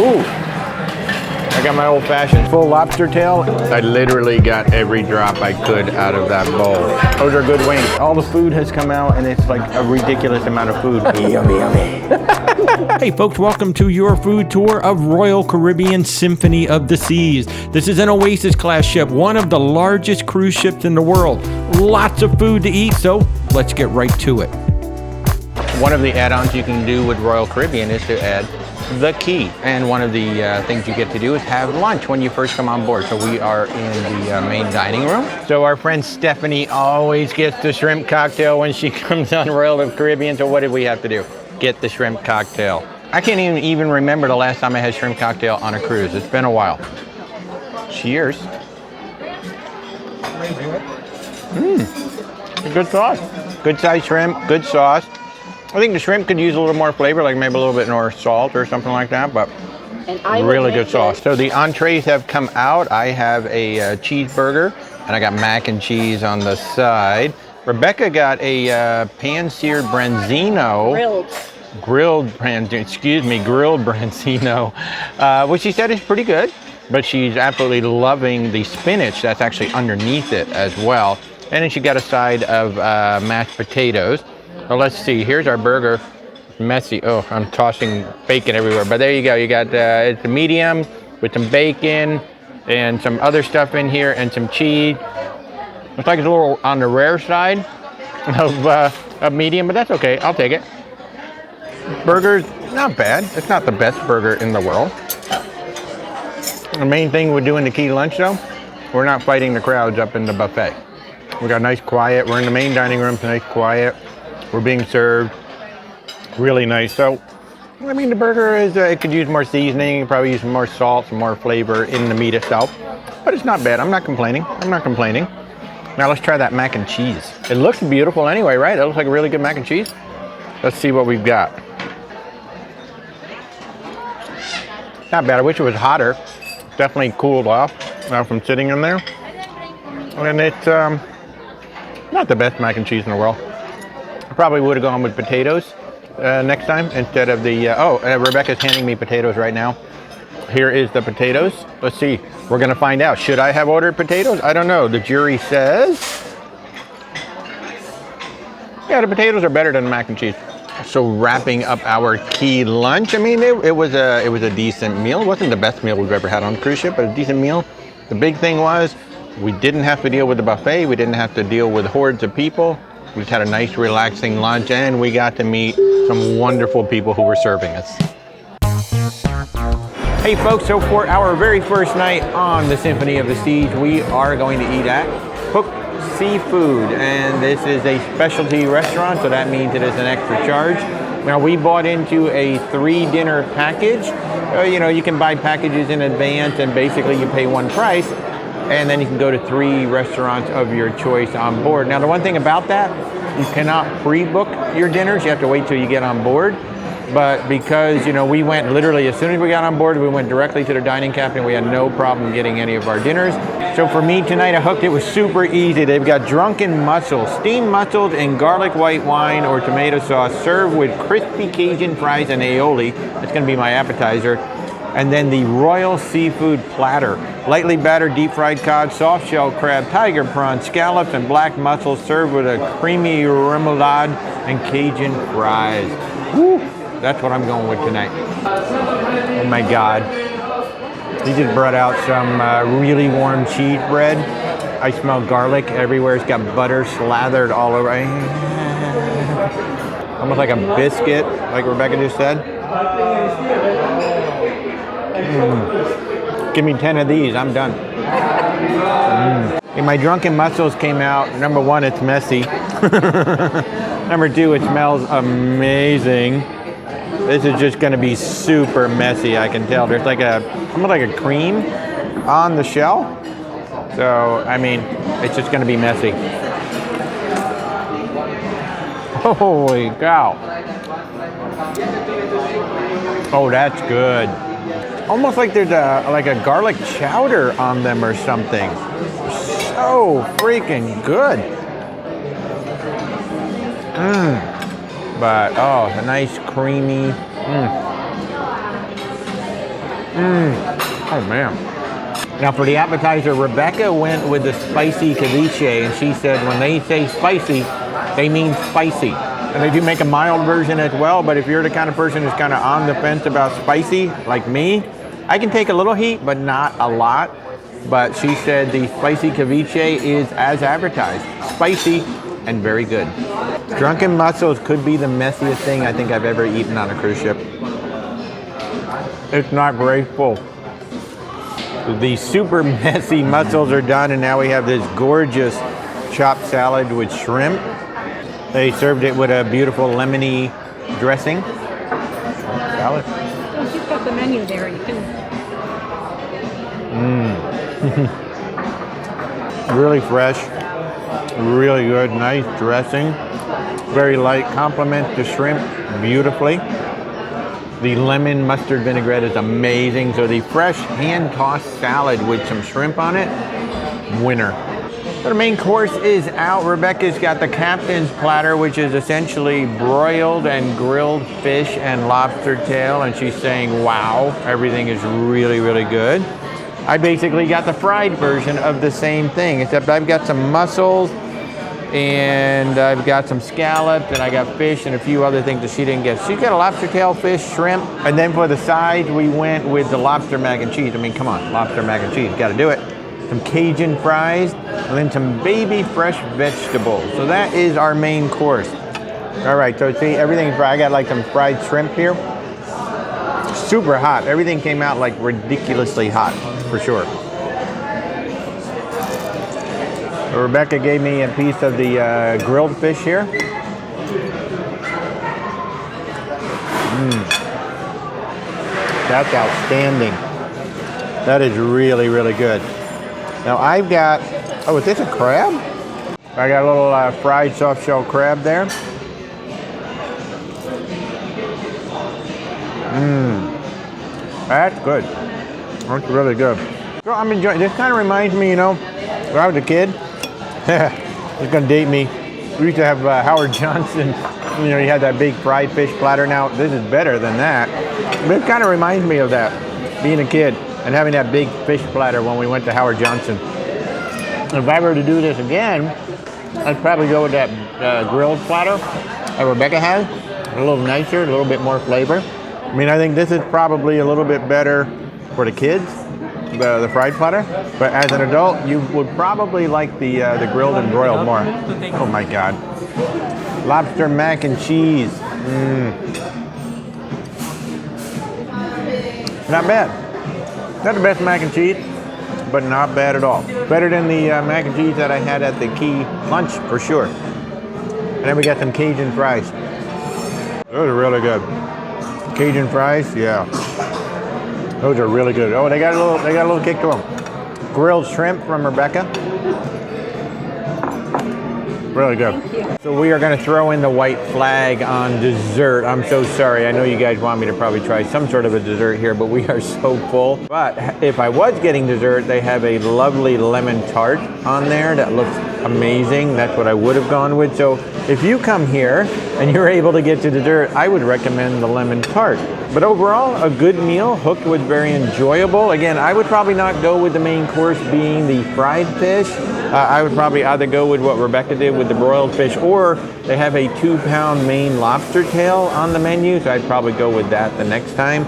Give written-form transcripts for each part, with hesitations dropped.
Ooh. I got my old-fashioned full lobster tail. I literally got every drop I could out of that bowl. Those are good wings. All the food has come out, and it's like a ridiculous amount of food. Yummy, yummy. Hey folks, welcome to your food tour of Royal Caribbean Symphony of the Seas. This is an Oasis Class ship, one of the largest cruise ships in the world. Lots of food to eat, so let's get right to it. One of the add-ons you can do with Royal Caribbean is to add the key, and one of the things you get to do is have lunch when you first come on board. So we are in the main dining room. So our friend Stephanie always gets the shrimp cocktail when she comes on Royal Caribbean. So what did we have to do? Get the shrimp cocktail. I can't even remember the last time I had shrimp cocktail on a cruise. It's been a while. Cheers. Good sauce. Good sized shrimp, good sauce. I think the shrimp could use a little more flavor, like maybe a little bit more salt or something like that, but really good sauce. So the entrees have come out. I have a cheeseburger, and I got mac and cheese on the side. Rebecca got a pan-seared branzino. Grilled branzino, which she said is pretty good, but she's absolutely loving the spinach that's actually underneath it as well. And then she got a side of mashed potatoes. So let's see, here's our burger. Messy. Oh, I'm tossing bacon everywhere. But there you go. You got it's a medium with some bacon and some other stuff in here and some cheese. Looks like it's a little on the rare side of medium, but that's okay. I'll take it. Burger's not bad. It's not the best burger in the world. The main thing we're doing the key lunch though, we're not fighting the crowds up in the buffet. We got nice quiet. We're in the main dining room, nice quiet. We're being served really nice. So, I mean, the burger is, it could use more seasoning, probably use some more salt, some more flavor in the meat itself. But it's not bad. I'm not complaining. Now let's try that mac and cheese. It looks beautiful anyway, right? It looks like a really good mac and cheese. Let's see what we've got. Not bad. I wish it was hotter. Definitely cooled off now from sitting in there. And it's not the best mac and cheese in the world. I probably would have gone with potatoes next time instead of the, Rebecca's handing me potatoes right now. Here is the potatoes. Let's see, we're gonna find out. Should I have ordered potatoes? I don't know, the jury says. Yeah, the potatoes are better than the mac and cheese. So wrapping up our key lunch, I mean, it was a decent meal. It wasn't the best meal we've ever had on a cruise ship, but a decent meal. The big thing was, we didn't have to deal with the buffet. We didn't have to deal with hordes of people. We just had a nice, relaxing lunch, and we got to meet some wonderful people who were serving us. Hey folks, so for our very first night on the Symphony of the Seas, we are going to eat at Hook Seafood, and this is a specialty restaurant, so that means it is an extra charge. Now, we bought into a 3-dinner package. You can buy packages in advance, and basically you pay one price, and then you can go to 3 restaurants of your choice on board. Now, the one thing about that, you cannot pre-book your dinners. You have to wait till you get on board. But because, we went literally as soon as we got on board, we went directly to the dining cabinet. We had no problem getting any of our dinners. So for me tonight at Hooked, it was super easy. They've got drunken mussels, steamed mussels in garlic white wine or tomato sauce, served with crispy Cajun fries and aioli. That's going to be my appetizer. And then the Royal Seafood Platter. Lightly battered deep fried cod, soft shell crab, tiger prawn, scallops, and black mussels served with a creamy remoulade and Cajun fries. Woo! That's what I'm going with tonight. Oh my God. He just brought out some really warm cheese bread. I smell garlic everywhere. It's got butter slathered all over. Almost like a biscuit, like Rebecca just said. Give me 10 of these, I'm done. And my drunken mussels came out. Number 1, it's messy. Number 2, it smells amazing. This is just gonna be super messy, I can tell. There's almost like a cream on the shell. So, I mean, it's just gonna be messy. Holy cow. Oh, that's good. Almost like there's a garlic chowder on them or something. So freaking good. But, oh, a nice creamy. Oh man. Now for the appetizer, Rebecca went with the spicy ceviche, and she said when they say spicy, they mean spicy. And they do make a mild version as well, but if you're the kind of person who's kind of on the fence about spicy, like me, I can take a little heat, but not a lot. But she said the spicy ceviche is as advertised, spicy and very good. Drunken mussels could be the messiest thing I think I've ever eaten on a cruise ship. It's not graceful. The super messy mussels are done, and now we have this gorgeous chopped salad with shrimp. They served it with a beautiful lemony dressing. Salad. Oh, you've got the menu there. You can. Really fresh, really good, nice dressing. Very light, complements the shrimp beautifully. The lemon mustard vinaigrette is amazing. So the fresh hand-tossed salad with some shrimp on it, winner. So the main course is out. Rebecca's got the captain's platter, which is essentially broiled and grilled fish and lobster tail, and she's saying, wow, everything is really, really good. I basically got the fried version of the same thing, except I've got some mussels, and I've got some scallops, and I got fish and a few other things that she didn't get. She's got a lobster tail, fish, shrimp, and then for the sides, we went with the lobster mac and cheese. I mean, come on, lobster mac and cheese, gotta do it. Some Cajun fries, and then some baby fresh vegetables. So that is our main course. All right, so see, everything's fried. I got like some fried shrimp here. Super hot. Everything came out like ridiculously hot, for sure. Rebecca gave me a piece of the grilled fish here. That's outstanding. That is really, really good. Now I've got, oh, is this a crab? I got a little fried soft shell crab there. That's good. That's really good. So I'm enjoying, this kind of reminds me, you know, when I was a kid, it's gonna date me. We used to have Howard Johnson, you know, he had that big fried fish platter. Now this is better than that. But it kind of reminds me of that, being a kid and having that big fish platter when we went to Howard Johnson. If I were to do this again, I'd probably go with that grilled platter that Rebecca has. A little nicer, a little bit more flavor. I mean, I think this is probably a little bit better for the kids, the fried platter. But as an adult, you would probably like the grilled and broiled more. Oh my God. Lobster mac and cheese. Not bad. Not the best mac and cheese, but not bad at all. Better than the mac and cheese that I had at the Key lunch, for sure. And then we got some Cajun fries. Those are really good. Cajun fries, yeah. Those are really good. Oh, they got a little kick to them. Grilled shrimp from Rebecca. Really good. Thank you. So we are going to throw in the white flag on dessert. I'm so sorry. I know you guys want me to probably try some sort of a dessert here, but we are so full. But if I was getting dessert, they have a lovely lemon tart on there that looks amazing. That's what I would have gone with. So if you come here and you're able to get to dessert, I would recommend the lemon tart. But overall, a good meal. Hooked was very enjoyable. Again, I would probably not go with the main course being the fried fish. I would probably either go with what Rebecca did with the broiled fish, or they have a 2-pound Maine lobster tail on the menu, so I'd probably go with that the next time.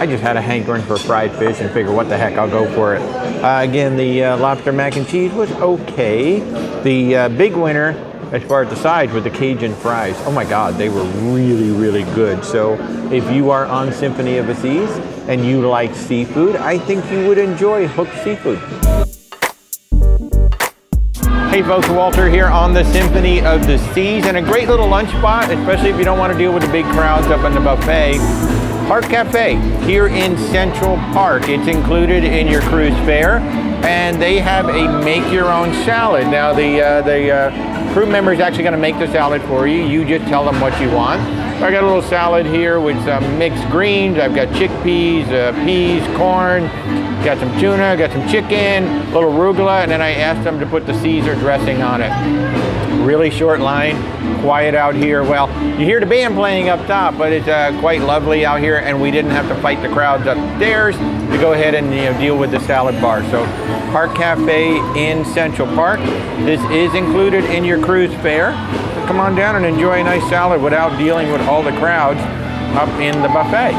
I just had a hankering for fried fish and figure, what the heck, I'll go for it. Again, the lobster mac and cheese was okay. The big winner, as far as the sides, with the Cajun fries. Oh my God, they were really, really good. So if you are on Symphony of the Seas and you like seafood, I think you would enjoy Hooked Seafood. Hey folks, Walter here on the Symphony of the Seas, and a great little lunch spot, especially if you don't want to deal with the big crowds up in the buffet. Park Cafe here in Central Park. It's included in your cruise fare, and they have a make-your-own salad. Now the crew member is actually going to make the salad for you. You just tell them what you want. So I got a little salad here with some mixed greens. I've got chickpeas, peas, corn, got some tuna, got some chicken, a little arugula, and then I asked them to put the Caesar dressing on it. Really short line, quiet out here. Well, you hear the band playing up top, but it's quite lovely out here, and we didn't have to fight the crowds upstairs to go ahead and deal with the salad bar. So Park Cafe in Central Park. This is included in your cruise fare. So come on down and enjoy a nice salad without dealing with all the crowds up in the buffet.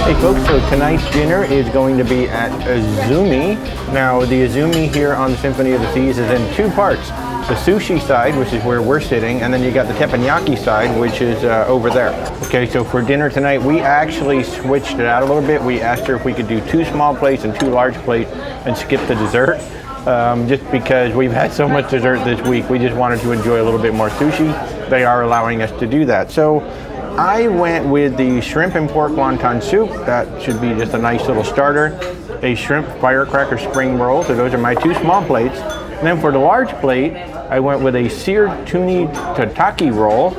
Hey folks, so tonight's dinner is going to be at Izumi. Now the Izumi here on the Symphony of the Seas is in two parts. The sushi side, which is where we're sitting, and then you got the teppanyaki side, which is over there. Okay, so for dinner tonight, we actually switched it out a little bit. We asked her if we could do 2 small plates and 2 large plates and skip the dessert. Just because we've had so much dessert this week, we just wanted to enjoy a little bit more sushi. They are allowing us to do that. So I went with the shrimp and pork wonton soup. That should be just a nice little starter. A shrimp firecracker spring roll. So those are my 2 small plates. And then for the large plate, I went with a seared tuna tataki roll,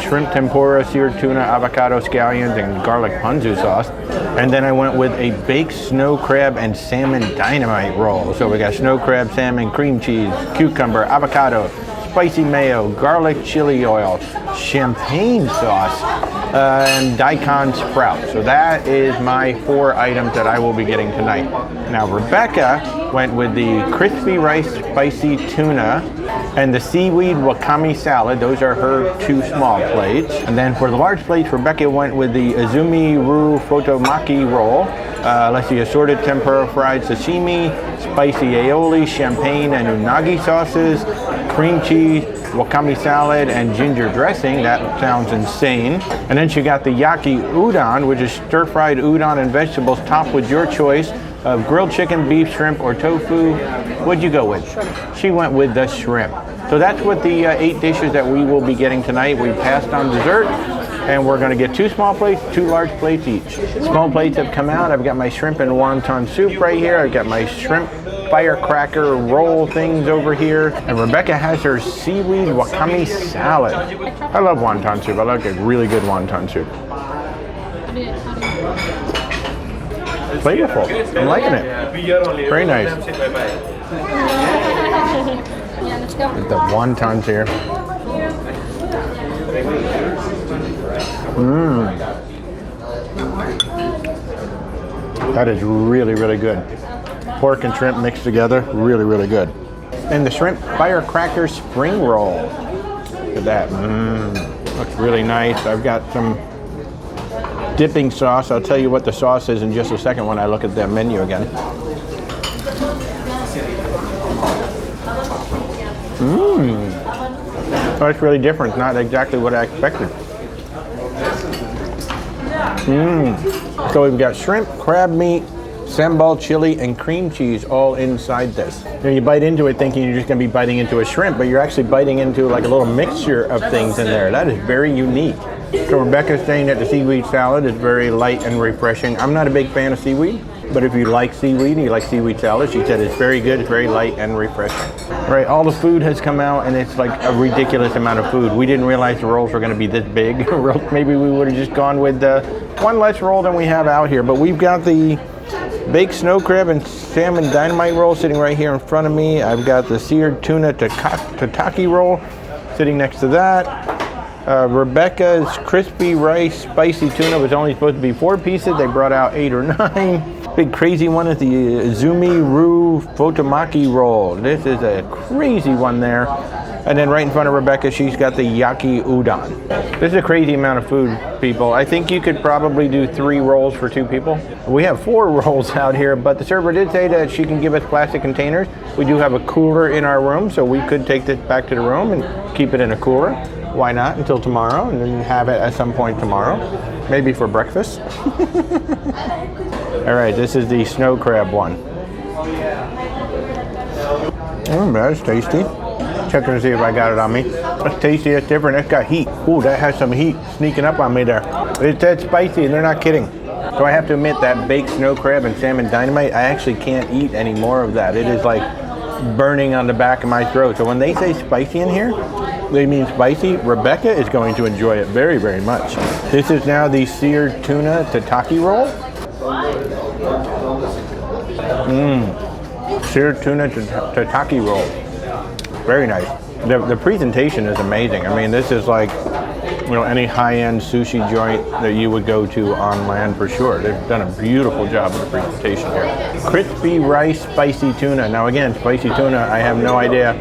shrimp tempura, seared tuna, avocado scallions, and garlic ponzu sauce. And then I went with a baked snow crab and salmon dynamite roll. So we got snow crab, salmon, cream cheese, cucumber, avocado, spicy mayo, garlic chili oil, champagne sauce, and daikon sprouts. So that is my 4 items that I will be getting tonight. Now Rebecca went with the crispy rice spicy tuna and the seaweed wakame salad. Those are her 2 small plates. And then for the large plates, Rebecca went with the Izumi Ru Fotomaki roll. Let's see, assorted tempura fried sashimi, spicy aioli, champagne and unagi sauces, cream cheese, wakame salad, and ginger dressing. That sounds insane. And then she got the yaki udon, which is stir-fried udon and vegetables topped with your choice of grilled chicken, beef, shrimp, or tofu. What'd you go with? Shrimp. She went with the shrimp. So that's what the 8 dishes that we will be getting tonight. We passed on dessert, and we're going to get 2 small plates, 2 large plates each. Small plates have come out. I've got my shrimp and wonton soup right here. I've got my shrimp firecracker roll things over here. And Rebecca has her seaweed wakame salad. I love wonton soup. I like a really good wonton soup. Flavorful. I'm liking it. Very nice. Get the wontons here. That is really, really good. Pork and shrimp mixed together, really, really good. And the shrimp firecracker spring roll. Look at that. Looks really nice. I've got some dipping sauce. I'll tell you what the sauce is in just a second when I look at the menu again. Oh, it's really different. Not exactly what I expected. So we've got shrimp, crab meat, sambal chili, and cream cheese all inside this. You bite into it thinking you're just going to be biting into a shrimp, but you're actually biting into like a little mixture of things in there. That is very unique. So Rebecca's saying that the seaweed salad is very light and refreshing. I'm not a big fan of seaweed, but if you like seaweed and you like seaweed salad, she said it's very good, it's very light and refreshing. All right, all the food has come out and it's like a ridiculous amount of food. We didn't realize the rolls were going to be this big. Maybe we would have just gone with one less roll than we have out here, but we've got the baked snow crab and salmon dynamite roll sitting right here in front of me. I've got the seared tuna tataki roll sitting next to that. Rebecca's crispy rice spicy tuna was only supposed to be 4 pieces. They brought out 8 or 9. Big crazy one is the Izumi Ru Fotomaki roll. This is a crazy one there. And then right in front of Rebecca, she's got the yaki udon. This is a crazy amount of food, people. I think you could probably do 3 rolls for 2 people. We have 4 rolls out here, but the server did say that she can give us plastic containers. We do have a cooler in our room, so we could take this back to the room and keep it in a cooler. Why not until tomorrow, and then have it at some point tomorrow, maybe for breakfast. All right, this is the snow crab one. That's tasty. Checking to see if I got it on me. That's tasty, that's different, that's got heat. Ooh, that has some heat sneaking up on me there. It's that spicy, and they're not kidding. So I have to admit that baked snow crab and salmon dynamite, I actually can't eat any more of that. It is like burning on the back of my throat. So when they say spicy in here, they mean spicy. Rebecca is going to enjoy it very, very much. This is now the seared tuna tataki roll. Seared tuna tataki roll. Very nice. The presentation is amazing. I mean, this is like, you know, any high-end sushi joint that you would go to on land for sure. They've done a beautiful job with the presentation here. Crispy rice, spicy tuna. Now again, spicy tuna, I have no idea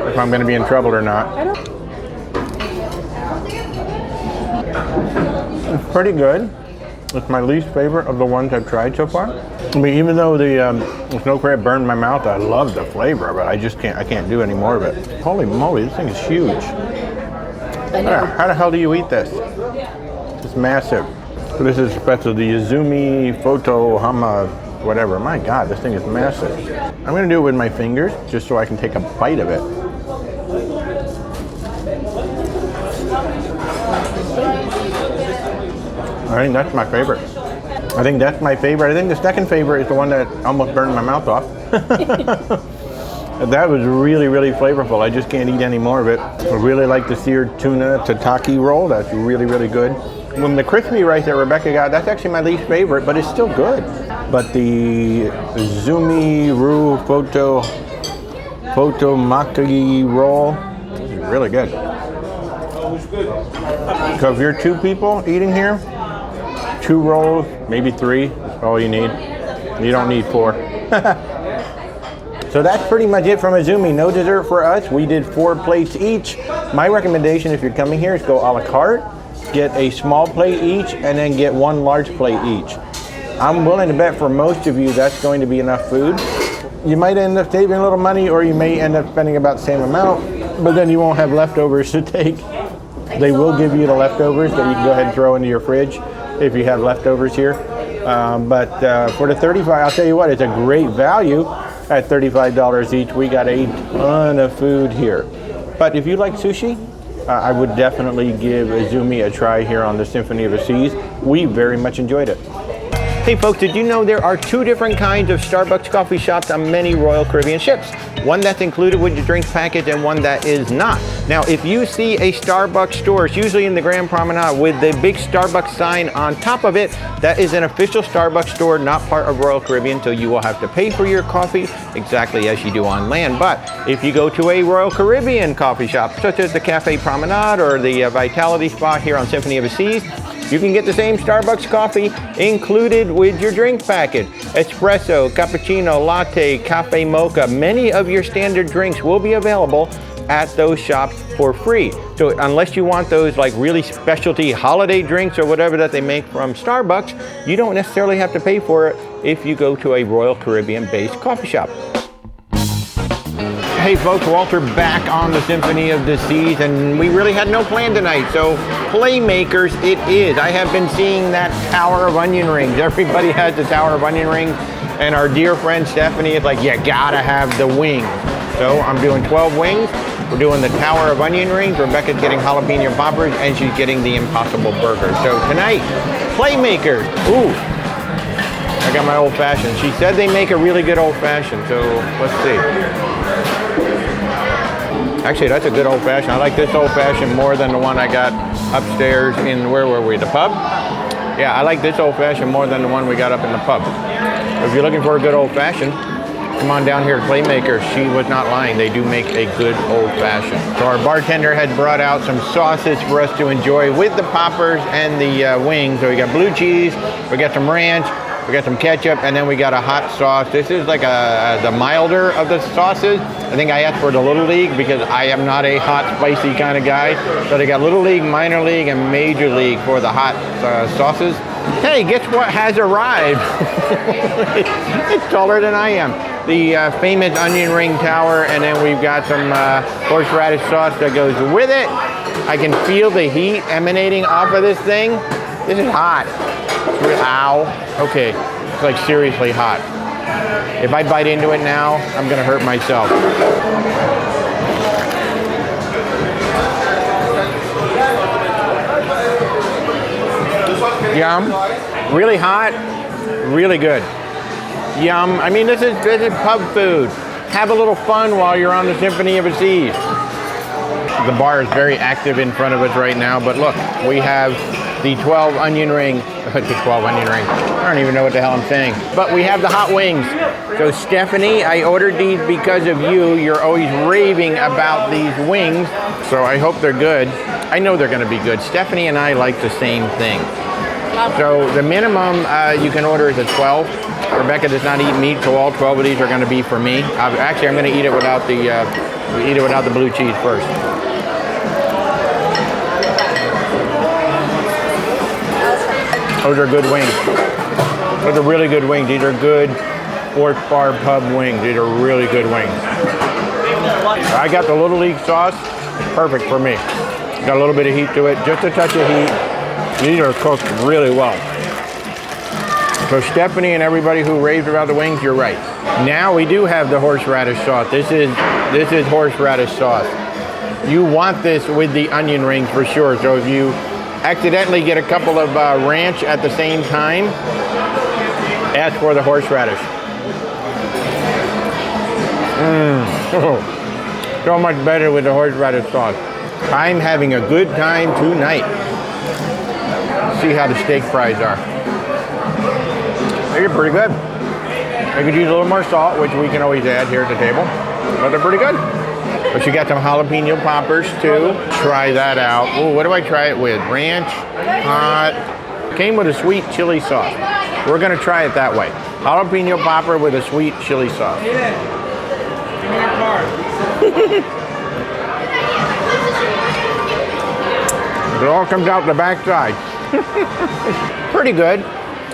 if I'm going to be in trouble or not. It's pretty good. It's my least favorite of the ones I've tried so far. I mean, even though the snow crab burned my mouth, I love the flavor of it. I can't do any more of it. Holy moly, this thing is huge. How the hell do you eat this? It's massive. So this is special, the Izumi Photo Hama, whatever. My God, this thing is massive. I'm gonna do it with my fingers, just so I can take a bite of it. I think that's my favorite. I think the second favorite is the one that almost burned my mouth off. That was really, really flavorful. I just can't eat any more of it. I really like the seared tuna tataki roll. That's really, really good. When the crispy rice that Rebecca got, that's actually my least favorite, but it's still good. But the Izumi Ru Photo Maki roll is really good. So if you're 2 people eating here, 2 rolls, maybe 3, that's all you need. You don't need 4. So that's pretty much it from Izumi. No dessert for us. We did 4 plates each. My recommendation if you're coming here is go a la carte, get a small plate each, and then get 1 large plate each. I'm willing to bet for most of you that's going to be enough food. You might end up saving a little money, or you may end up spending about the same amount, but then you won't have leftovers to take. They will give you the leftovers that you can go ahead and throw into your fridge if you have leftovers here. But for the $35, I'll tell you what, it's a great value. At $35 each, we got a ton of food here. But if you like sushi, I would definitely give Izumi a try here on the Symphony of the Seas. We very much enjoyed it. Hey folks, did you know there are 2 different kinds of Starbucks coffee shops on many Royal Caribbean ships? One that's included with your drinks package and one that is not. Now, if you see a Starbucks store, it's usually in the Grand Promenade with the big Starbucks sign on top of it, that is an official Starbucks store, not part of Royal Caribbean, so you will have to pay for your coffee exactly as you do on land. But if you go to a Royal Caribbean coffee shop, such as the Cafe Promenade or the Vitality spot here on Symphony of the Seas, you can get the same Starbucks coffee included with your drink package. Espresso, cappuccino, latte, cafe mocha. Many of your standard drinks will be available at those shops for free. So unless you want those like really specialty holiday drinks or whatever that they make from Starbucks, you don't necessarily have to pay for it if you go to a Royal Caribbean based coffee shop. Hey folks, Walter back on the Symphony of the Seas, and we really had no plan tonight, so Playmakers it is. I have been seeing that tower of onion rings. Everybody has the tower of onion rings, and our dear friend Stephanie is like, you gotta have the wings. So I'm doing 12 wings. We're doing the tower of onion rings. Rebecca's getting jalapeno poppers, and she's getting the Impossible Burger. So tonight, Playmakers. Ooh, I got my old fashioned. She said they make a really good old fashioned, so let's see. Actually, that's a good old fashioned. I like this old fashioned more than the one I got upstairs in, where were we, the pub? Yeah, I like this old fashioned more than the one we got up in the pub. If you're looking for a good old fashioned, come on down here to Playmakers. She was not lying. They do make a good old fashioned. So our bartender had brought out some sauces for us to enjoy with the poppers and the wings. So we got blue cheese, we got some ranch, we got some ketchup, and then we got a hot sauce. This is like the milder of the sauces. I think I asked for the Little League because I am not a hot, spicy kind of guy. So they got Little League, Minor League, and Major League for the hot sauces. Hey, guess what has arrived? It's taller than I am. The famous onion ring tower, and then we've got some horseradish sauce that goes with it. I can feel the heat emanating off of this thing. This is hot. Ow. Okay, it's like seriously hot. If I bite into it now, I'm gonna hurt myself. Yum. Really hot, really good. Yum. I mean, this is pub food. Have a little fun while you're on the Symphony of the Seas. The bar is very active in front of us right now, but look, we have the 12 onion ring to 12 onion rings. I don't even know what the hell I'm saying. But we have the hot wings. So Stephanie, I ordered these because of you. You're always raving about these wings. So I hope they're good. I know they're gonna be good. Stephanie and I like the same thing. So the minimum you can order is a 12. Rebecca does not eat meat, so all 12 of these are gonna be for me. Actually, I'm gonna eat it without the blue cheese first. Those are good wings. Those are really good wings. These are good Sports Bar pub wings. These are really good wings. I got the Little League sauce. Perfect for me. Got a little bit of heat to it, just a touch of heat. These are cooked really well. So Stephanie and everybody who raved about the wings, you're right. Now we do have the horseradish sauce. This is horseradish sauce. You want this with the onion rings for sure. So if you accidentally get a couple of ranch at the same time, ask for the horseradish. So much better with the horseradish sauce. I'm having a good time tonight. See how the steak fries are. They're pretty good. I could use a little more salt, which we can always add here at the table, but they're pretty good. But you got some jalapeno poppers too. Try that out. Oh, what do I try it with? Ranch, hot. Came with a sweet chili sauce. We're gonna try it that way. Jalapeno popper with a sweet chili sauce. It all comes out the backside. Pretty good.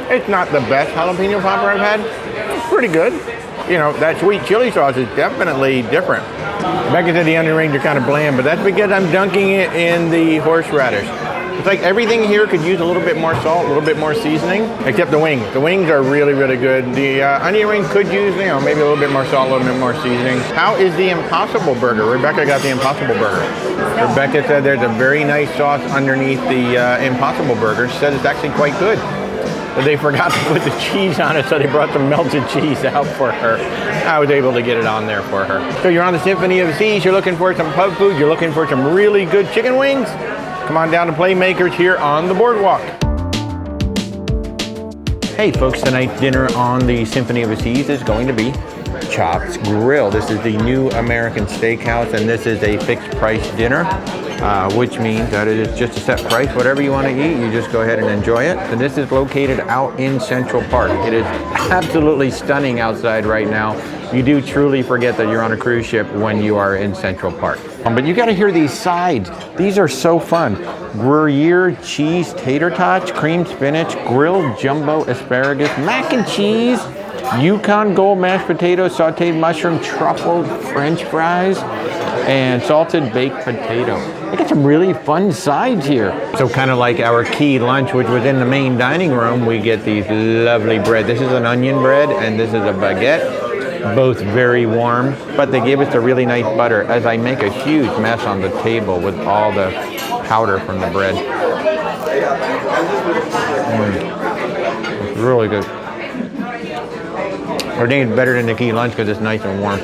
It's not the best jalapeno popper I've had. It's pretty good. You know, that sweet chili sauce is definitely different. Becca said the onion rings are kind of bland, but that's because I'm dunking it in the horseradish. It's like everything here could use a little bit more salt, a little bit more seasoning, except the wings. The wings are really, really good. The onion ring could use, you know, maybe a little bit more salt, a little bit more seasoning. How is the Impossible Burger? Rebecca got the Impossible Burger. Rebecca said there's a very nice sauce underneath the Impossible Burger. She said it's actually quite good. But they forgot to put the cheese on it, so they brought some melted cheese out for her. I was able to get it on there for her. So you're on the Symphony of the Seas, you're looking for some pub food, you're looking for some really good chicken wings? Come on down to Playmakers here on the boardwalk. Hey folks, tonight's dinner on the Symphony of the Seas is going to be Chops Grille. This is the new American steakhouse, and this is a fixed price dinner. Which means that it is just a set price. Whatever you want to eat, you just go ahead and enjoy it. And this is located out in Central Park. It is absolutely stunning outside right now. You do truly forget that you're on a cruise ship when you are in Central Park. But you got to hear these sides. These are so fun. Gruyere cheese tater tots, cream spinach, grilled jumbo asparagus, mac and cheese, Yukon Gold mashed potatoes, sauteed mushroom, truffled French fries, and salted baked potato. I got some really fun sides here. So kind of like our key lunch, which was in the main dining room, we get these lovely bread. This is an onion bread and this is a baguette. Both very warm, but they gave us a really nice butter as I make a huge mess on the table with all the powder from the bread. It's really good. I think it's better than the key lunch because it's nice and warm.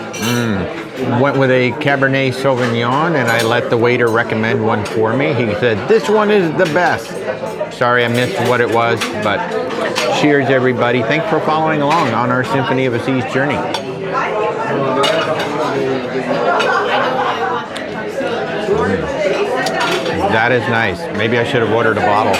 Went with a Cabernet Sauvignon and I let the waiter recommend one for me. He said, this one is the best. Sorry I missed what it was, but cheers everybody. Thanks for following along on our Symphony of the Seas journey. That is nice. Maybe I should have ordered a bottle.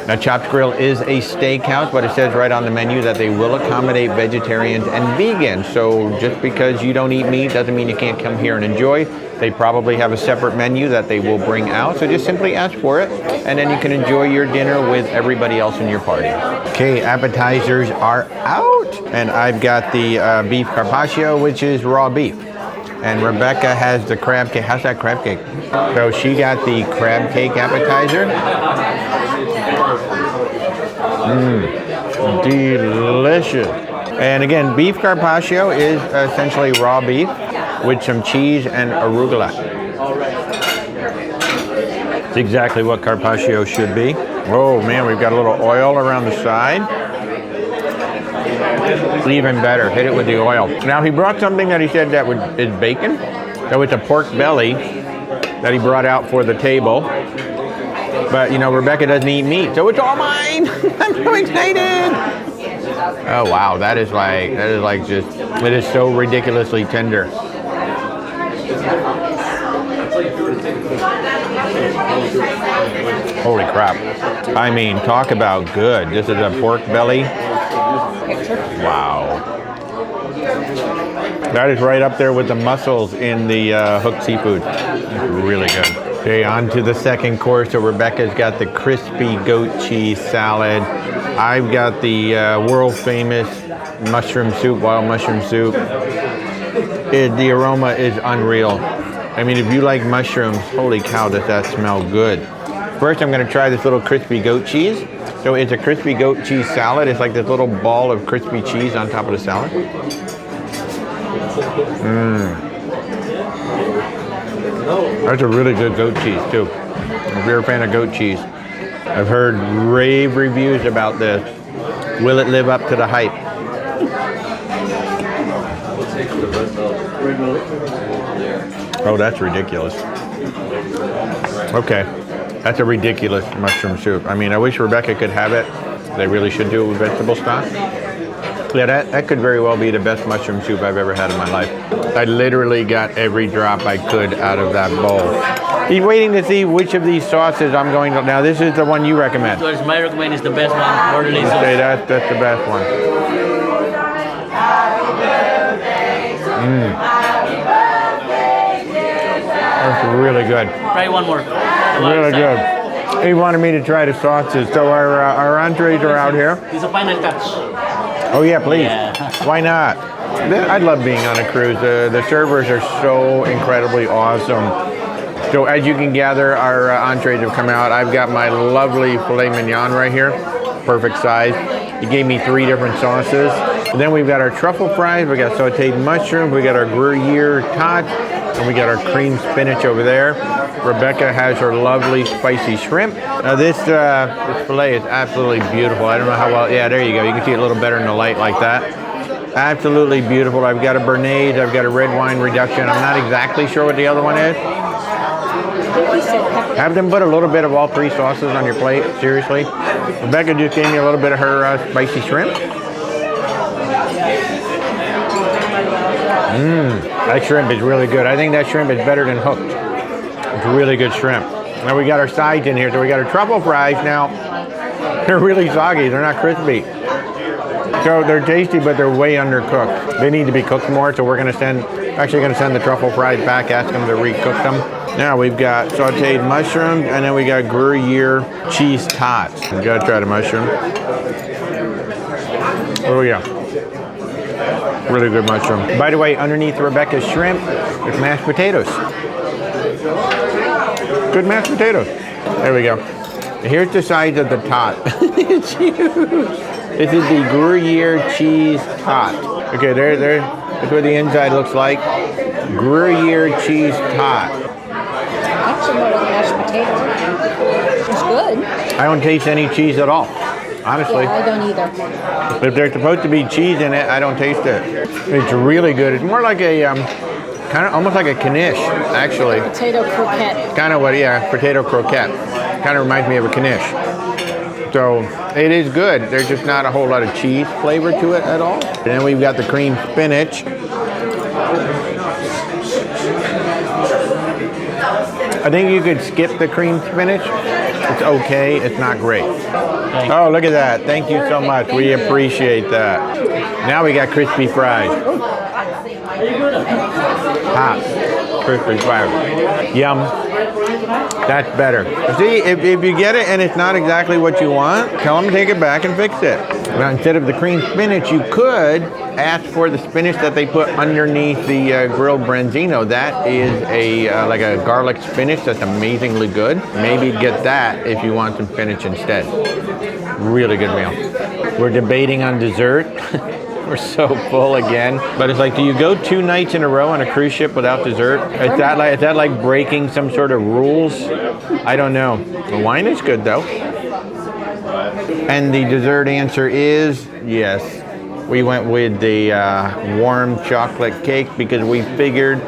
Now, Chops Grille is a steakhouse, but it says right on the menu that they will accommodate vegetarians and vegans. So just because you don't eat meat doesn't mean you can't come here and enjoy. They probably have a separate menu that they will bring out. So just simply ask for it, and then you can enjoy your dinner with everybody else in your party. Okay, appetizers are out. And I've got the beef carpaccio, which is raw beef. And Rebecca has the crab cake. How's that crab cake? So she got the crab cake appetizer. Delicious. And again, beef carpaccio is essentially raw beef with some cheese and arugula. It's exactly what carpaccio should be. Oh man, we've got a little oil around the side. Even better, hit it with the oil. Now he brought something that he said that is bacon. So it's a pork belly that he brought out for the table. But you know, Rebecca doesn't eat meat, so it's all mine. I'm so excited. Oh wow, that is like just, it is so ridiculously tender. Holy crap. I mean, talk about good. This is a pork belly. Wow. That is right up there with the mussels in the hooked seafood. Really good. Okay, on to the second course. So Rebecca's got the crispy goat cheese salad. I've got the world famous mushroom soup, wild mushroom soup. The aroma is unreal. I mean, if you like mushrooms, holy cow, does that smell good. First, I'm going to try this little crispy goat cheese. So it's a crispy goat cheese salad. It's like this little ball of crispy cheese on top of the salad. That's a really good goat cheese, too. If you're a fan of goat cheese. I've heard rave reviews about this. Will it live up to the hype? Oh, that's ridiculous. Okay, that's a ridiculous mushroom soup. I mean, I wish Rebecca could have it. They really should do it with vegetable stock. Yeah, that could very well be the best mushroom soup I've ever had in my life. I literally got every drop I could out of that bowl. He's waiting to see which of these sauces I'm going to... Now, this is the one you recommend. So my recommend is the best one. Orderly sauce. Okay, that's the best one. That's really good. Try one more. Really good. He wanted me to try the sauces. So our entrees are out here. It's a final touch. Oh yeah, please. Yeah. Why not? I love being on a cruise. The servers are so incredibly awesome. So as you can gather, our entrees have come out. I've got my lovely filet mignon right here. Perfect size. He gave me 3 different sauces. And then we've got our truffle fries. We got sauteed mushrooms. We got our Gruyere tots. And we got our cream spinach over there. Rebecca has her lovely spicy shrimp. Now this filet is absolutely beautiful. I don't know how well, yeah, there you go. You can see it a little better in the light like that. Absolutely beautiful. I've got a Bernaise, I've got a red wine reduction. I'm not exactly sure what the other one is. Have them put a little bit of all 3 sauces on your plate, seriously. Rebecca just gave me a little bit of her spicy shrimp. That shrimp is really good. I think that shrimp is better than hooked. It's really good shrimp. Now we got our sides in here. So we got our truffle fries. Now, they're really soggy. They're not crispy. So they're tasty, but they're way undercooked. They need to be cooked more, so we're going to send the truffle fries back, ask them to recook them. Now we've got sauteed mushrooms, and then we got Gruyere cheese tots. You got to try the mushroom. Oh yeah. Really good mushroom. By the way, underneath Rebecca's shrimp, there's mashed potatoes. Good mashed potatoes. There we go. Here's the size of the tot. It's huge. This is the Gruyere cheese tot. Okay, that's what the inside looks like. Gruyere cheese tot. That's similar to mashed potatoes. It's good. I don't taste any cheese at all. Honestly. Yeah, I don't either. If there's supposed to be cheese in it, I don't taste it. It's really good. It's more like a kind of almost like a knish, actually. Potato croquette. Kind of what, yeah, potato croquette. Kind of reminds me of a knish. So it is good. There's just not a whole lot of cheese flavor to it at all. And then we've got the cream spinach. I think you could skip the cream spinach. It's okay. It's not great. Oh, look at that. Thank you so much. We appreciate that. Now we got crispy fries. Hot. Crispy fries. Yum. That's better. See, if you get it and it's not exactly what you want, tell them to take it back and fix it. Now, instead of the cream spinach, you could ask for the spinach that they put underneath the grilled branzino. That is like a garlic spinach that's amazingly good. Maybe get that if you want some spinach instead. Really good meal. We're debating on dessert. We're so full again. But it's like, do you go 2 nights in a row on a cruise ship without dessert? Is that like breaking some sort of rules? I don't know. The wine is good though. And the dessert answer is yes. We went with the warm chocolate cake because we figured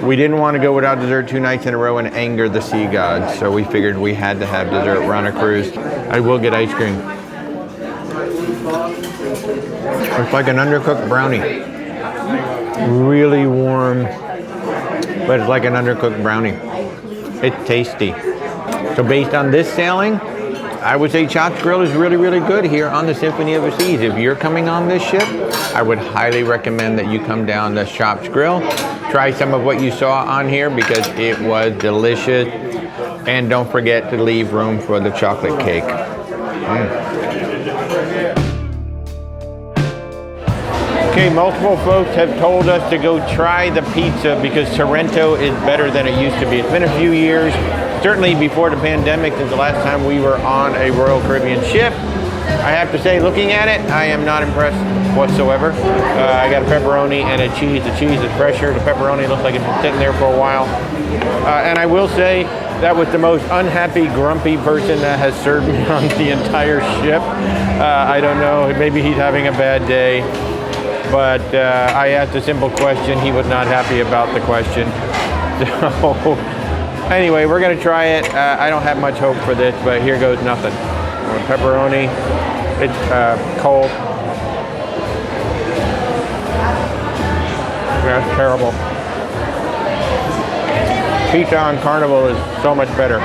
We didn't want to go without dessert 2 nights in a row and anger the sea gods, so we figured we had to have dessert. We're on a cruise. I will get ice cream. It's like an undercooked brownie. Really warm, but it's like an undercooked brownie. It's tasty. So based on this sailing, I would say Chops Grille is really, really good here on the Symphony of the Seas. If you're coming on this ship, I would highly recommend that you come down to Chops Grille. Try some of what you saw on here because it was delicious. And don't forget to leave room for the chocolate cake. Okay, multiple folks have told us to go try the pizza because Sorrento is better than it used to be. It's been a few years, certainly before the pandemic, since the last time we were on a Royal Caribbean ship. I have to say, looking at it, I am not impressed whatsoever. I got a pepperoni and a cheese. The cheese is fresher. The pepperoni looks like it's been sitting there for a while. And I will say, that was the most unhappy, grumpy person that has served me on the entire ship. I don't know, maybe he's having a bad day. But I asked a simple question. He was not happy about the question. So anyway, we're gonna try it. I don't have much hope for this, but here goes nothing. Pepperoni, it's cold. That's terrible. Pizza on Carnival is so much better.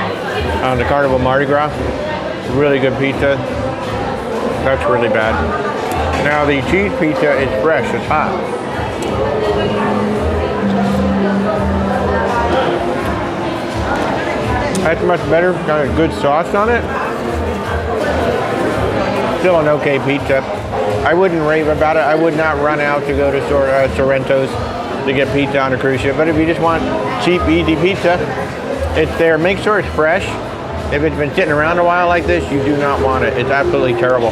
On the Carnival Mardi Gras, really good pizza. That's really bad. Now the cheese pizza is fresh, it's hot. That's much better, got a good sauce on it. Still an okay pizza. I wouldn't rave about it. I would not run out to go to Sorrentos to get pizza on a cruise ship, but if you just want cheap, easy pizza, it's there. Make sure it's fresh. If it's been sitting around a while like this, you do not want it. It's absolutely terrible.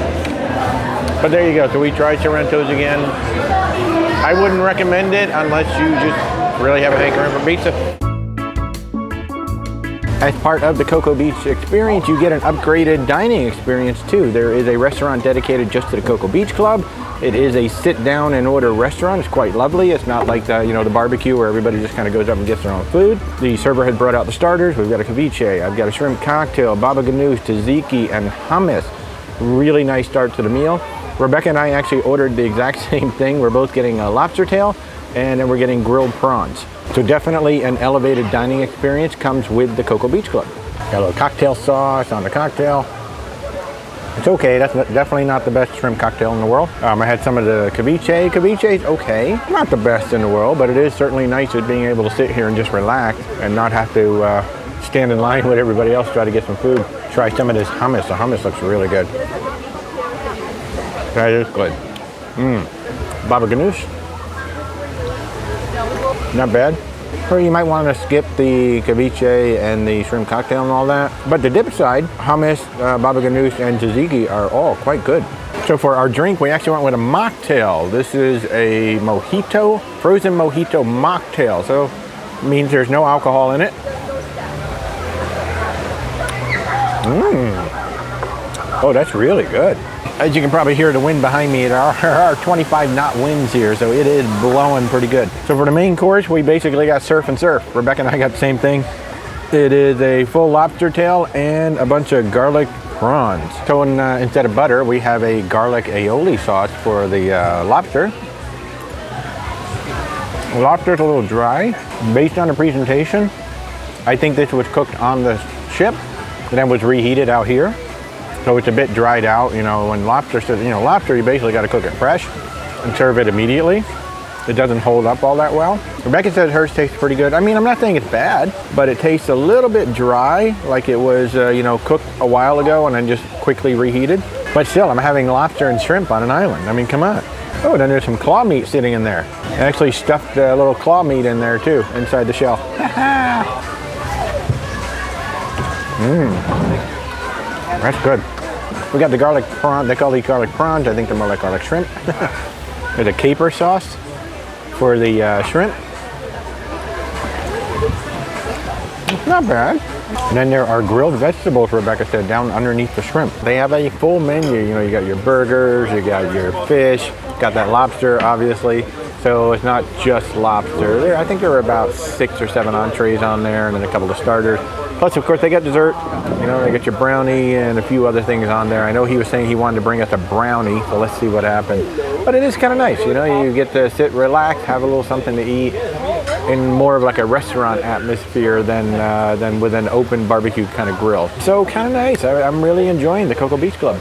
But there you go. So we tried Sorrentos again. I wouldn't recommend it unless you just really have a hankering for pizza. As part of the Coco Beach experience, you get an upgraded dining experience too. There is a restaurant dedicated just to the Coco Beach Club. It is a sit down and order restaurant. It's quite lovely. It's not like the, the barbecue where everybody just kind of goes up and gets their own food. The server has brought out the starters. We've got a ceviche. I've got a shrimp cocktail, baba ganoush, tzatziki, and hummus. Really nice start to the meal. Rebecca and I actually ordered the exact same thing. We're both getting a lobster tail and then we're getting grilled prawns. So definitely an elevated dining experience comes with the Coco Beach Club. Got a little cocktail sauce on the cocktail. It's okay, that's definitely not the best shrimp cocktail in the world. I had some of the ceviche. Ceviche's okay, not the best in the world, but it is certainly nice at being able to sit here and just relax and not have to stand in line with everybody else to try to get some food. Try some of this hummus. The hummus looks really good. That is good. Baba ganoush. Not bad. Or you might want to skip the ceviche and the shrimp cocktail and all that. But the dip side, hummus, baba ganoush, and tzatziki are all quite good. So for our drink, we actually went with a mocktail. This is a mojito, frozen mojito mocktail. So it means there's no alcohol in it. Oh, that's really good. As you can probably hear the wind behind me, there are 25 knot winds here, so it is blowing pretty good. So for the main course, we basically got surf and surf. Rebecca and I got the same thing. It is a full lobster tail and a bunch of garlic prawns. So instead of butter, we have a garlic aioli sauce for the lobster. The lobster's a little dry. Based on the presentation, I think this was cooked on the ship and then was reheated out here. So it's a bit dried out, when lobster, lobster, you basically got to cook it fresh and serve it immediately. It doesn't hold up all that well. Rebecca said hers tastes pretty good. I mean, I'm not saying it's bad, but it tastes a little bit dry, like it was, cooked a while ago and then just quickly reheated. But still, I'm having lobster and shrimp on an island. I mean, come on. Oh, then there's some claw meat sitting in there. I actually stuffed a little claw meat in there too, inside the shell. That's good. We got the garlic prawn. They call these garlic prawns. I think they're more like garlic shrimp. There's a caper sauce for the shrimp. Not bad. And then there are grilled vegetables, Rebecca said, down underneath the shrimp. They have a full menu. You got your burgers, you got your fish, got that lobster, obviously. So it's not just lobster. I think there were about 6 or 7 entrees on there, and then a couple of starters. Plus, of course, they got dessert. You know, they got your brownie and a few other things on there. I know he was saying he wanted to bring us a brownie, so let's see what happens. But it is kind of nice, you know, you get to sit, relax, have a little something to eat in more of like a restaurant atmosphere than with an open barbecue kind of grill. So kind of nice. I'm really enjoying the Coco Beach Club.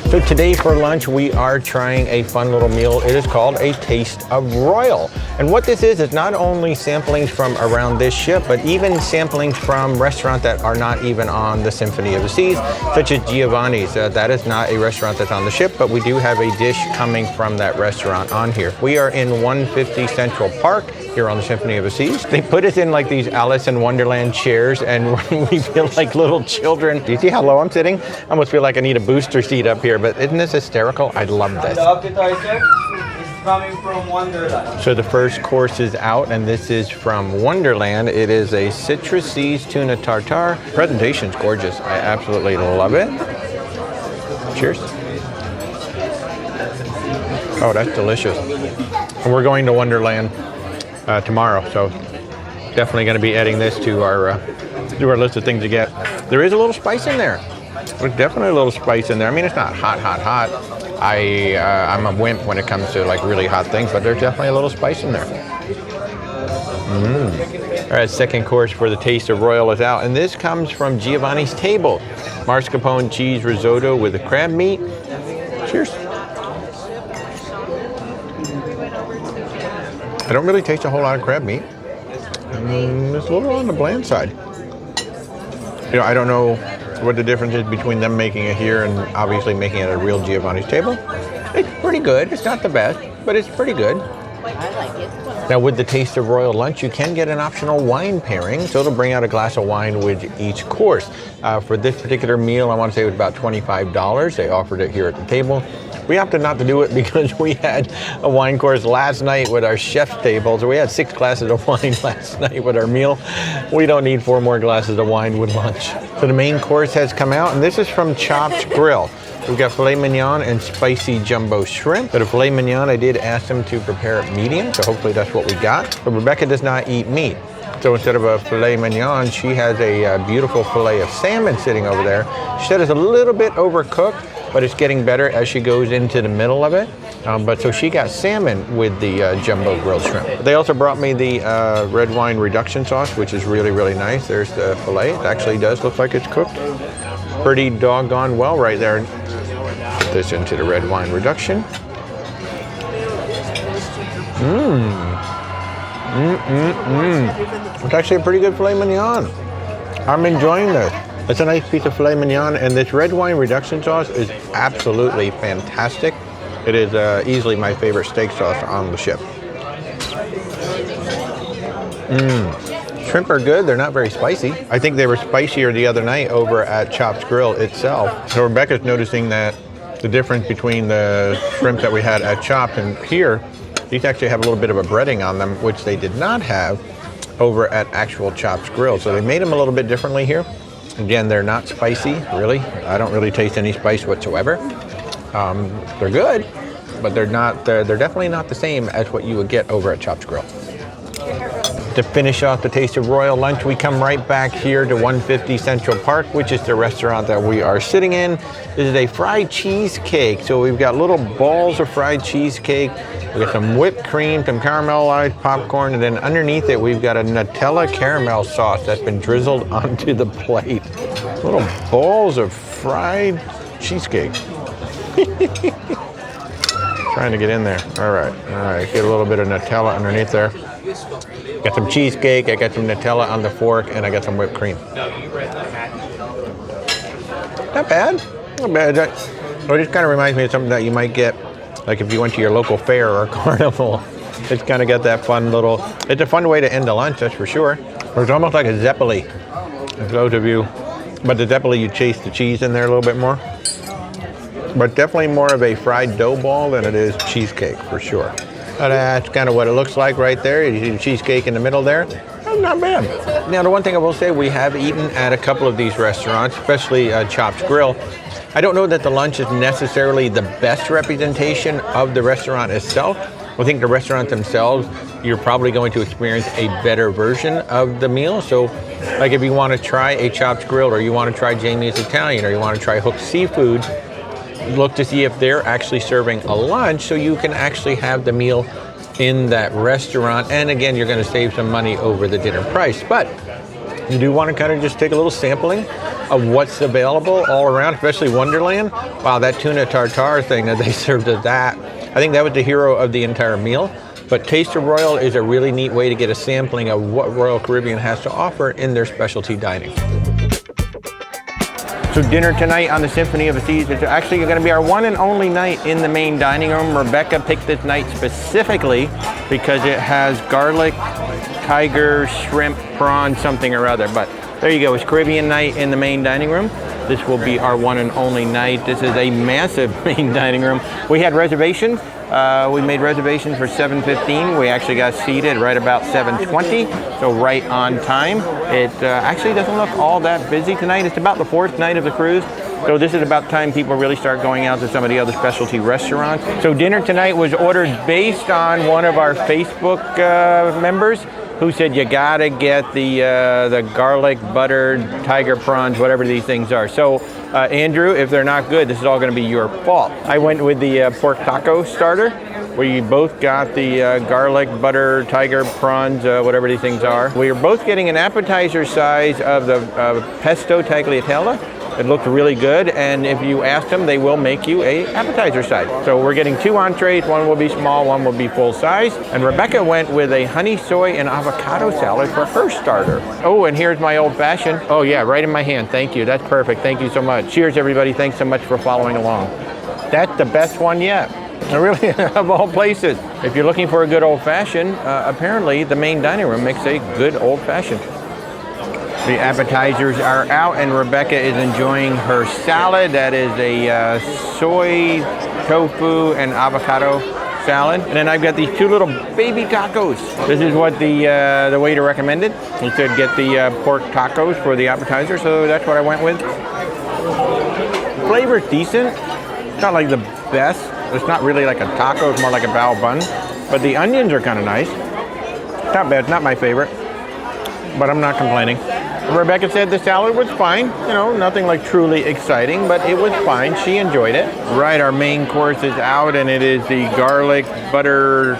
So today for lunch, we are trying a fun little meal. It is called a Taste of Royal. And what this is not only samplings from around this ship, but even samplings from restaurants that are not even on the Symphony of the Seas, such as Giovanni's. That is not a restaurant that's on the ship, but we do have a dish coming from that restaurant on here. We are in 150 Central Park here on the Symphony of the Seas. They put us in like these Alice in Wonderland chairs, and we feel like little children. Do you see how low I'm sitting? I almost feel like I need a booster seat up here, but isn't this hysterical? I love this. The appetizer is coming from Wonderland. So the first course is out, and this is from Wonderland. It is a citrus seas tuna tartare. Presentation's gorgeous. I absolutely love it. Cheers. Oh, that's delicious. And we're going to Wonderland tomorrow, so definitely going to be adding this to our list of things to get. There is a little spice in there. There's definitely a little spice in there. I mean, it's not hot, hot, hot. I'm a wimp when it comes to like really hot things, but there's definitely a little spice in there. All right, second course for the Taste of Royal is out, and this comes from Giovanni's Table. Mascarpone cheese risotto with the crab meat. Cheers. I don't really taste a whole lot of crab meat. It's a little on the bland side. You know, I don't know what the difference is between them making it here and obviously making it at a real Giovanni's Table. It's pretty good. It's not the best, but it's pretty good. I like it. Now with the Taste of Royal lunch, you can get an optional wine pairing, so it'll bring out a glass of wine with each course. For this particular meal, I want to say it was about $25. They offered it here at the table. We opted not to do it because we had a wine course last night with our chef's table. So we had 6 glasses of wine last night with our meal. We don't need 4 more glasses of wine with lunch. So the main course has come out, and this is from Chops Grille. We've got filet mignon and spicy jumbo shrimp. For the filet mignon, I did ask them to prepare it medium, so hopefully that's what we got. But Rebecca does not eat meat. So instead of a filet mignon, she has a beautiful filet of salmon sitting over there. She said it's a little bit overcooked, but it's getting better as she goes into the middle of it. But so she got salmon with the jumbo grilled shrimp. They also brought me the red wine reduction sauce, which is really, really nice. There's the filet. It actually does look like it's cooked pretty doggone well right there. Put this into the red wine reduction. It's actually a pretty good filet mignon. I'm enjoying this. It's a nice piece of filet mignon, and this red wine reduction sauce is absolutely fantastic. It is easily my favorite steak sauce on the ship. Shrimp are good. They're not very spicy. I think they were spicier the other night over at Chops Grille itself. So Rebecca's noticing that the difference between the shrimp that we had at Chops and here, these actually have a little bit of a breading on them, which they did not have over at actual Chops Grille. So they made them a little bit differently here. Again, they're not spicy, really. I don't really taste any spice whatsoever. They're good, but they're definitely not the same as what you would get over at Chops Grille. To finish off the Taste of Royal lunch, we come right back here to 150 Central Park, which is the restaurant that we are sitting in. This is a fried cheesecake. So we've got little balls of fried cheesecake. We got some whipped cream, some caramelized popcorn, and then underneath it, we've got a Nutella caramel sauce that's been drizzled onto the plate. Little balls of fried cheesecake. Trying to get in there. All right. Get a little bit of Nutella underneath there. Got some cheesecake, I got some Nutella on the fork, and I got some whipped cream. Not bad. Not bad. It just kind of reminds me of something that you might get, like if you went to your local fair or carnival. It's kind of got that fun little, it's a fun way to end a lunch, that's for sure. It's almost like a zeppoli, for those of you. But the zeppoli, you chase the cheese in there a little bit more. But definitely more of a fried dough ball than it is cheesecake, for sure. But that's kind of what it looks like right there. You see the cheesecake in the middle there. That's Not bad. Now, the one thing I will say, we have eaten at a couple of these restaurants, especially Chops Grille. I don't know that the lunch is necessarily the best representation of the restaurant itself. I think the restaurant themselves, you're probably going to experience a better version of the meal. So, like if you want to try a Chops Grille, or you want to try Jamie's Italian, or you want to try Hooked Seafood, look to see if they're actually serving a lunch so you can actually have the meal in that restaurant. And again, you're going to save some money over the dinner price. But you do want to kind of just take a little sampling of what's available all around, especially Wonderland. Wow, that tuna tartare thing that they served at that, I think that was the hero of the entire meal. But Taste of Royal is a really neat way to get a sampling of what Royal Caribbean has to offer in their specialty dining. So dinner tonight on the Symphony of the Seas is actually going to be our one and only night in the main dining room. Rebecca picked this night specifically because it has garlic, tiger, shrimp, prawn, something or other. But there you go, it's Caribbean night in the main dining room. This will be our one and only night. This is a massive main dining room. We had reservations. We made reservations for 7:15. We actually got seated right about 7:20, so right on time. It actually doesn't look all that busy tonight. It's about the fourth night of the cruise, so this is about time people really start going out to some of the other specialty restaurants. So dinner tonight was ordered based on one of our Facebook members who said you gotta get the garlic buttered tiger prawns, whatever these things are. So Andrew, if they're not good, this is all gonna be your fault. I went with the pork taco starter. We both got the garlic butter tiger prawns, whatever these things are. We are both getting an appetizer size of the pesto tagliatelle. It looked really good, and if you ask them, they will make you a appetizer size. So we're getting 2 entrees, one will be small, one will be full size. And Rebecca went with a honey soy and avocado salad for her starter. Oh, and here's my old fashioned. Oh yeah, right in my hand, thank you, that's perfect, thank you so much. Cheers everybody, thanks so much for following along. That's the best one yet. Really, of all places. If you're looking for a good old fashioned, apparently the main dining room makes a good old fashioned. The appetizers are out, and Rebecca is enjoying her salad. That is a soy, tofu, and avocado salad. And then I've got these 2 little baby tacos. This is what the waiter recommended. He said get the pork tacos for the appetizer, so that's what I went with. Flavor's decent. It's not like the best. It's not really like a taco. It's more like a bao bun. But the onions are kind of nice. It's not bad. It's not my favorite, but I'm not complaining. Rebecca said the salad was fine, you know, nothing like truly exciting, but it was fine. She enjoyed it. Right, our main course is out, and it is the garlic butter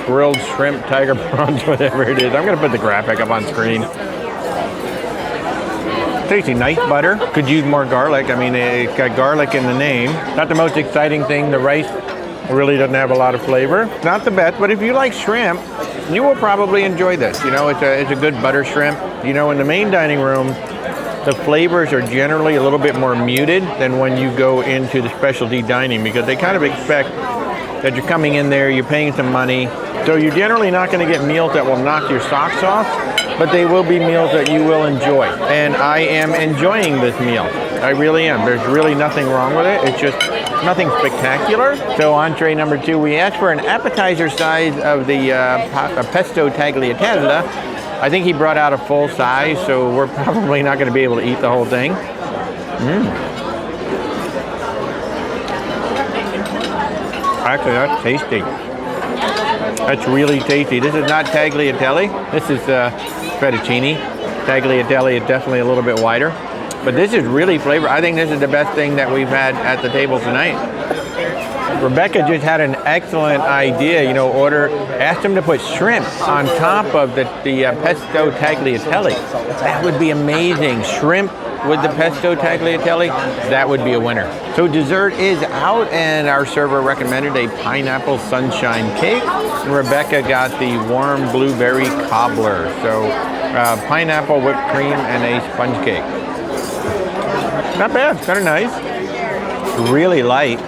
grilled shrimp tiger prawns, whatever it is. I'm going to put the graphic up on screen. Tasty, nice butter. Could use more garlic. I mean, it's got garlic in the name. Not the most exciting thing. The rice really doesn't have a lot of flavor. Not the best, but if you like shrimp, you will probably enjoy this. You know, it's a good butter shrimp. You know, in the main dining room, the flavors are generally a little bit more muted than when you go into the specialty dining, because they kind of expect that you're coming in there, you're paying some money. So you're generally not going to get meals that will knock your socks off, but they will be meals that you will enjoy. And I am enjoying this meal. I really am. There's really nothing wrong with it. It's just nothing spectacular. So entree number 2, we asked for an appetizer size of the pesto tagliatelle. I think he brought out a full size, so we're probably not going to be able to eat the whole thing. Actually, that's tasty. That's really tasty. This is not tagliatelle. This is fettuccine. Tagliatelle is definitely a little bit wider. But this is really flavorful. I think this is the best thing that we've had at the table tonight. Rebecca just had an excellent idea, you know, asked him to put shrimp on top of the pesto tagliatelle. That would be amazing. Shrimp with the pesto tagliatelle, that would be a winner. So dessert is out, and our server recommended a pineapple sunshine cake. And Rebecca got the warm blueberry cobbler. So pineapple whipped cream and a sponge cake. Not bad, kind of nice. Really light.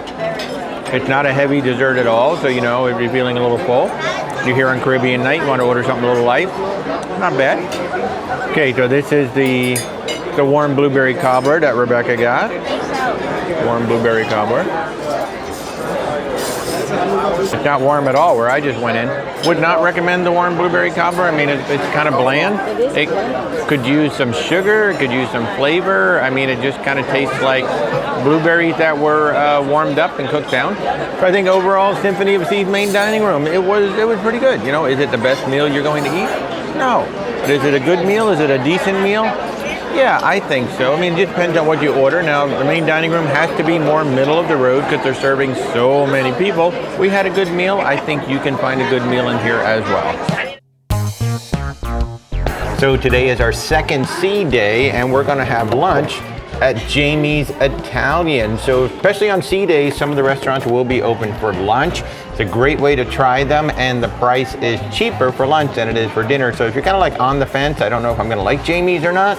It's not a heavy dessert at all, so you know, if you're feeling a little full, you're here on Caribbean night, you want to order something a little light, not bad. Okay, so this is the warm blueberry cobbler that Rebecca got. Warm blueberry cobbler. It's not warm at all where I just went in. Would not recommend the warm blueberry cobbler. I mean, it's kind of bland. It could use some sugar, it could use some flavor. I mean, it just kind of tastes like blueberries that were warmed up and cooked down. So I think overall, Symphony of the Sea's main dining room, it was pretty good. You know, is it the best meal you're going to eat? No. But is it a good meal? Is it a decent meal? Yeah, I think so. I mean, it just depends on what you order. Now, the main dining room has to be more middle of the road because they're serving so many people. We had a good meal. I think you can find a good meal in here as well. So today is our second sea day, and we're going to have lunch at Jamie's Italian. So especially on sea days, some of the restaurants will be open for lunch. It's a great way to try them, and the price is cheaper for lunch than it is for dinner. So if you're kind of like on the fence, I don't know if I'm going to like Jamie's or not,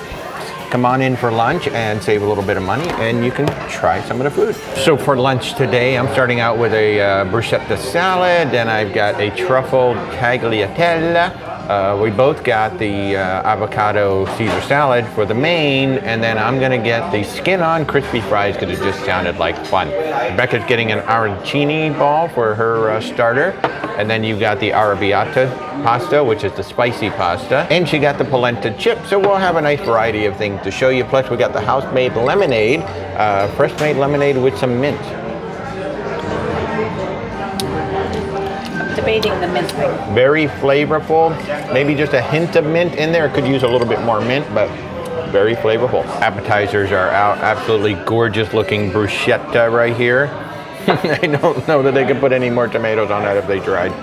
come on in for lunch and save a little bit of money, and you can try some of the food. So for lunch today, I'm starting out with a bruschetta salad, and I've got a truffle tagliatelle. We both got the avocado Caesar salad for the main, and then I'm gonna get the skin-on crispy fries because it just sounded like fun. Rebecca's getting an arancini ball for her starter, and then you've got the arrabbiata pasta, which is the spicy pasta, and she got the polenta chips. So we'll have a nice variety of things to show you. Plus we got the house-made lemonade, fresh-made lemonade with some mint. Debating the mint thing. Very flavorful, maybe just a hint of mint in there. It could use a little bit more mint, but very flavorful. Appetizers are out. Absolutely gorgeous looking bruschetta right here. I don't know that they could put any more tomatoes on that if they tried.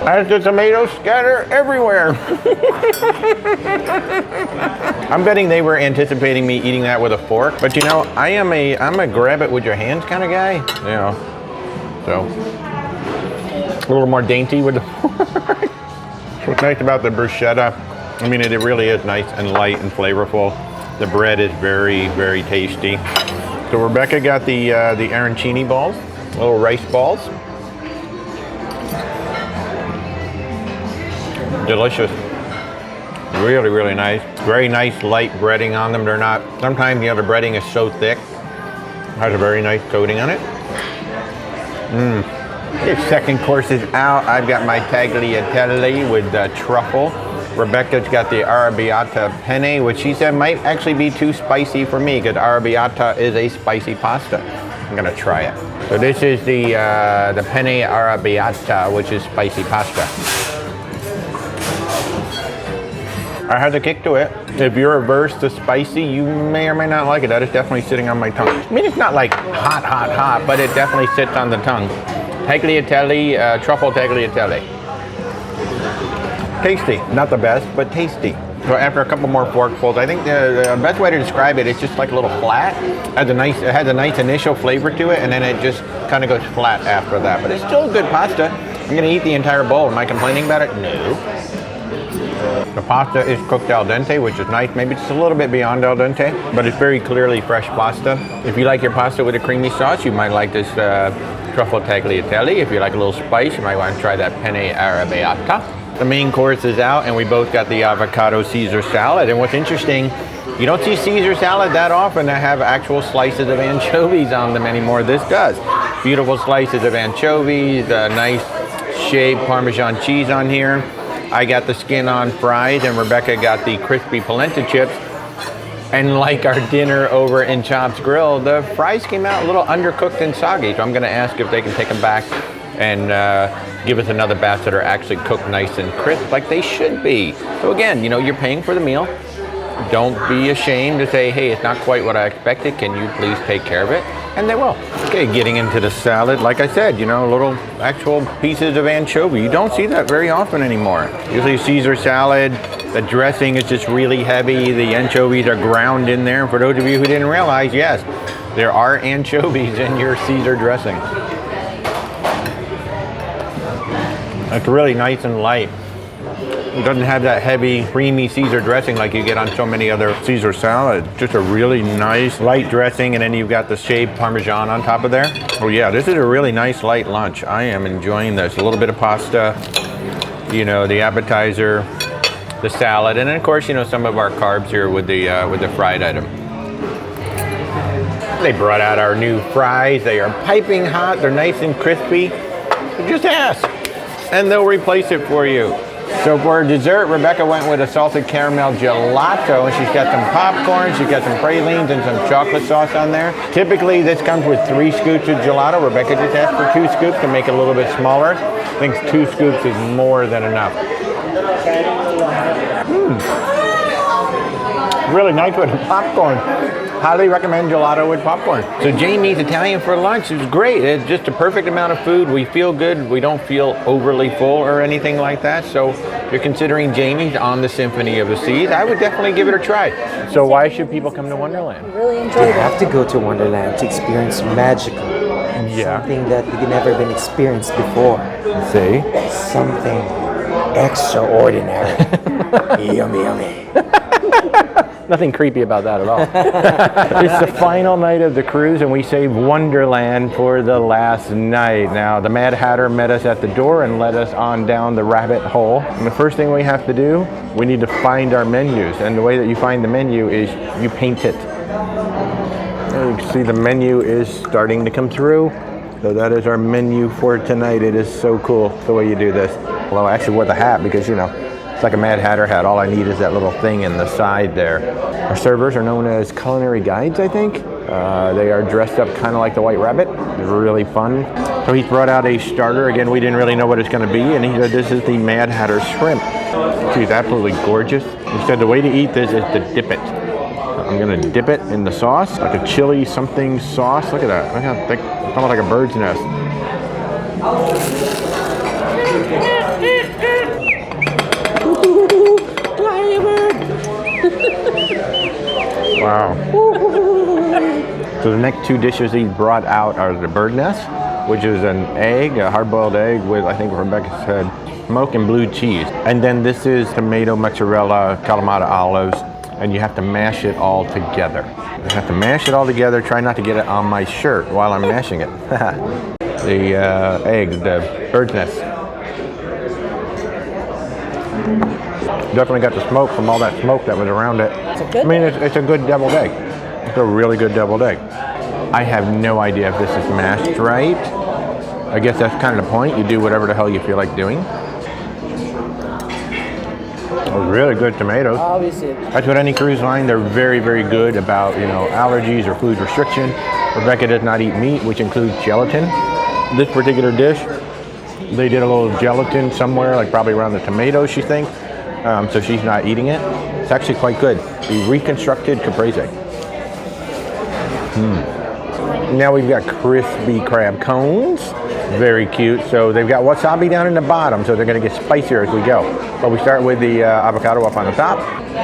As the tomatoes scatter everywhere. I'm betting they were anticipating me eating that with a fork, but you know, I'm a grab it with your hands kind of guy, you know, so a little more dainty with the fork. What's nice about the bruschetta, I mean, it really is nice and light and flavorful. The bread is very, very tasty. So Rebecca got the arancini balls, little rice balls. Delicious. Really, really nice. Very nice light breading on them. They're not, sometimes the other breading is so thick. Has a very nice coating on it. The second course is out. I've got my tagliatelle with truffle. Rebecca's got the arrabbiata penne, which she said might actually be too spicy for me because arrabbiata is a spicy pasta. I'm gonna try it. So this is the penne arrabbiata, which is spicy pasta. I had a kick to it. If you're averse to spicy, you may or may not like it. That is definitely sitting on my tongue. I mean, it's not like hot, hot, hot, but it definitely sits on the tongue. Tagliatelle, truffle tagliatelle. Tasty. Not the best, but tasty. So after a couple more forkfuls, I think the best way to describe it is just like a little flat. It has a nice initial flavor to it, and then it just kind of goes flat after that. But it's still good pasta. I'm gonna eat the entire bowl. Am I complaining about it? No. The pasta is cooked al dente, which is nice. Maybe just a little bit beyond al dente, but it's very clearly fresh pasta. If you like your pasta with a creamy sauce, you might like this truffle tagliatelle. If you like a little spice, you might want to try that penne arrabbiata. The main course is out, and we both got the avocado Caesar salad. And what's interesting, you don't see Caesar salad that often that have actual slices of anchovies on them anymore. This does. Beautiful slices of anchovies, nice shaved Parmesan cheese on here. I got the skin-on fries, and Rebecca got the crispy polenta chips. And like our dinner over in Chops Grille, the fries came out a little undercooked and soggy. So I'm going to ask if they can take them back and give us another batch that are actually cooked nice and crisp like they should be. So again, you know, you're paying for the meal. Don't be ashamed to say, hey, it's not quite what I expected. Can you please take care of it? And they will. Okay, getting into the salad. Like I said, you know, little actual pieces of anchovy. You don't see that very often anymore. Usually Caesar salad, the dressing is just really heavy. The anchovies are ground in there. And for those of you who didn't realize, yes, there are anchovies in your Caesar dressing. It's really nice and light. It doesn't have that heavy, creamy Caesar dressing like you get on so many other Caesar salads. Just a really nice, light dressing, and then you've got the shaved Parmesan on top of there. Oh yeah, this is a really nice, light lunch. I am enjoying this. A little bit of pasta, you know, the appetizer, the salad, and then of course, you know, some of our carbs here with the fried item. They brought out our new fries. They are piping hot. They're nice and crispy. Just ask, and they'll replace it for you. So for dessert, Rebecca went with a salted caramel gelato, and she's got some popcorn, she's got some pralines, and some chocolate sauce on there. Typically, this comes with 3 scoops of gelato. Rebecca just asked for 2 scoops to make it a little bit smaller. I think 2 scoops is more than enough. Really nice with popcorn. Highly recommend gelato with popcorn. So Jamie's Italian for lunch is great. It's just a perfect amount of food. We feel good. We don't feel overly full or anything like that. So if you're considering Jamie's on the Symphony of the Seas, I would definitely give it a try. So why should people come to Wonderland? Really enjoyed You it. have to go to Wonderland to experience magical. Yeah. Something that you've never been experienced before. See? Something extraordinary. Yummy, yummy. Nothing creepy about that at all. It's the final night of the cruise, and we saved Wonderland for the last night. Now, the Mad Hatter met us at the door and led us on down the rabbit hole. And the first thing we have to do, we need to find our menus. And the way that you find the menu is you paint it. You can see the menu is starting to come through. So that is our menu for tonight. It is so cool the way you do this. Well, I actually wore the hat because, you know, it's like a Mad Hatter hat. All I need is that little thing in the side there. Our servers are known as culinary guides, I think. They are dressed up kind of like the White Rabbit. They're really fun. So he's brought out a starter. Again, we didn't really know what it's going to be, and he said this is the Mad Hatter shrimp. She's absolutely gorgeous. He said the way to eat this is to dip it. I'm going to dip it in the sauce, like a chili something sauce. Look at that. Look how thick. It's almost like a bird's nest. Wow. So the next 2 dishes he brought out are the bird nest, which is an egg, a hard-boiled egg with, I think Rebecca said, smoke and blue cheese. And then this is tomato, mozzarella, Kalamata olives, and you have to mash it all together. You have to mash it all together. Try not to get it on my shirt while I'm mashing it. The egg, the bird's nest. Definitely got the smoke from all that smoke that was around it. I mean, it's a good deviled egg. It's a really good deviled egg. I have no idea if this is mashed right. I guess that's kind of the point. You do whatever the hell you feel like doing. Oh, really good tomatoes. Obviously. That's what any cruise line, they're very, very good about, you know, allergies or food restriction. Rebecca does not eat meat, which includes gelatin. This particular dish, they did a little gelatin somewhere, like probably around the tomatoes, she thinks. So she's not eating it. It's actually quite good. The reconstructed caprese. Now we've got crispy crab cones. Very cute. So they've got wasabi down in the bottom, so they're going to get spicier as we go. But we start with the avocado up on the top.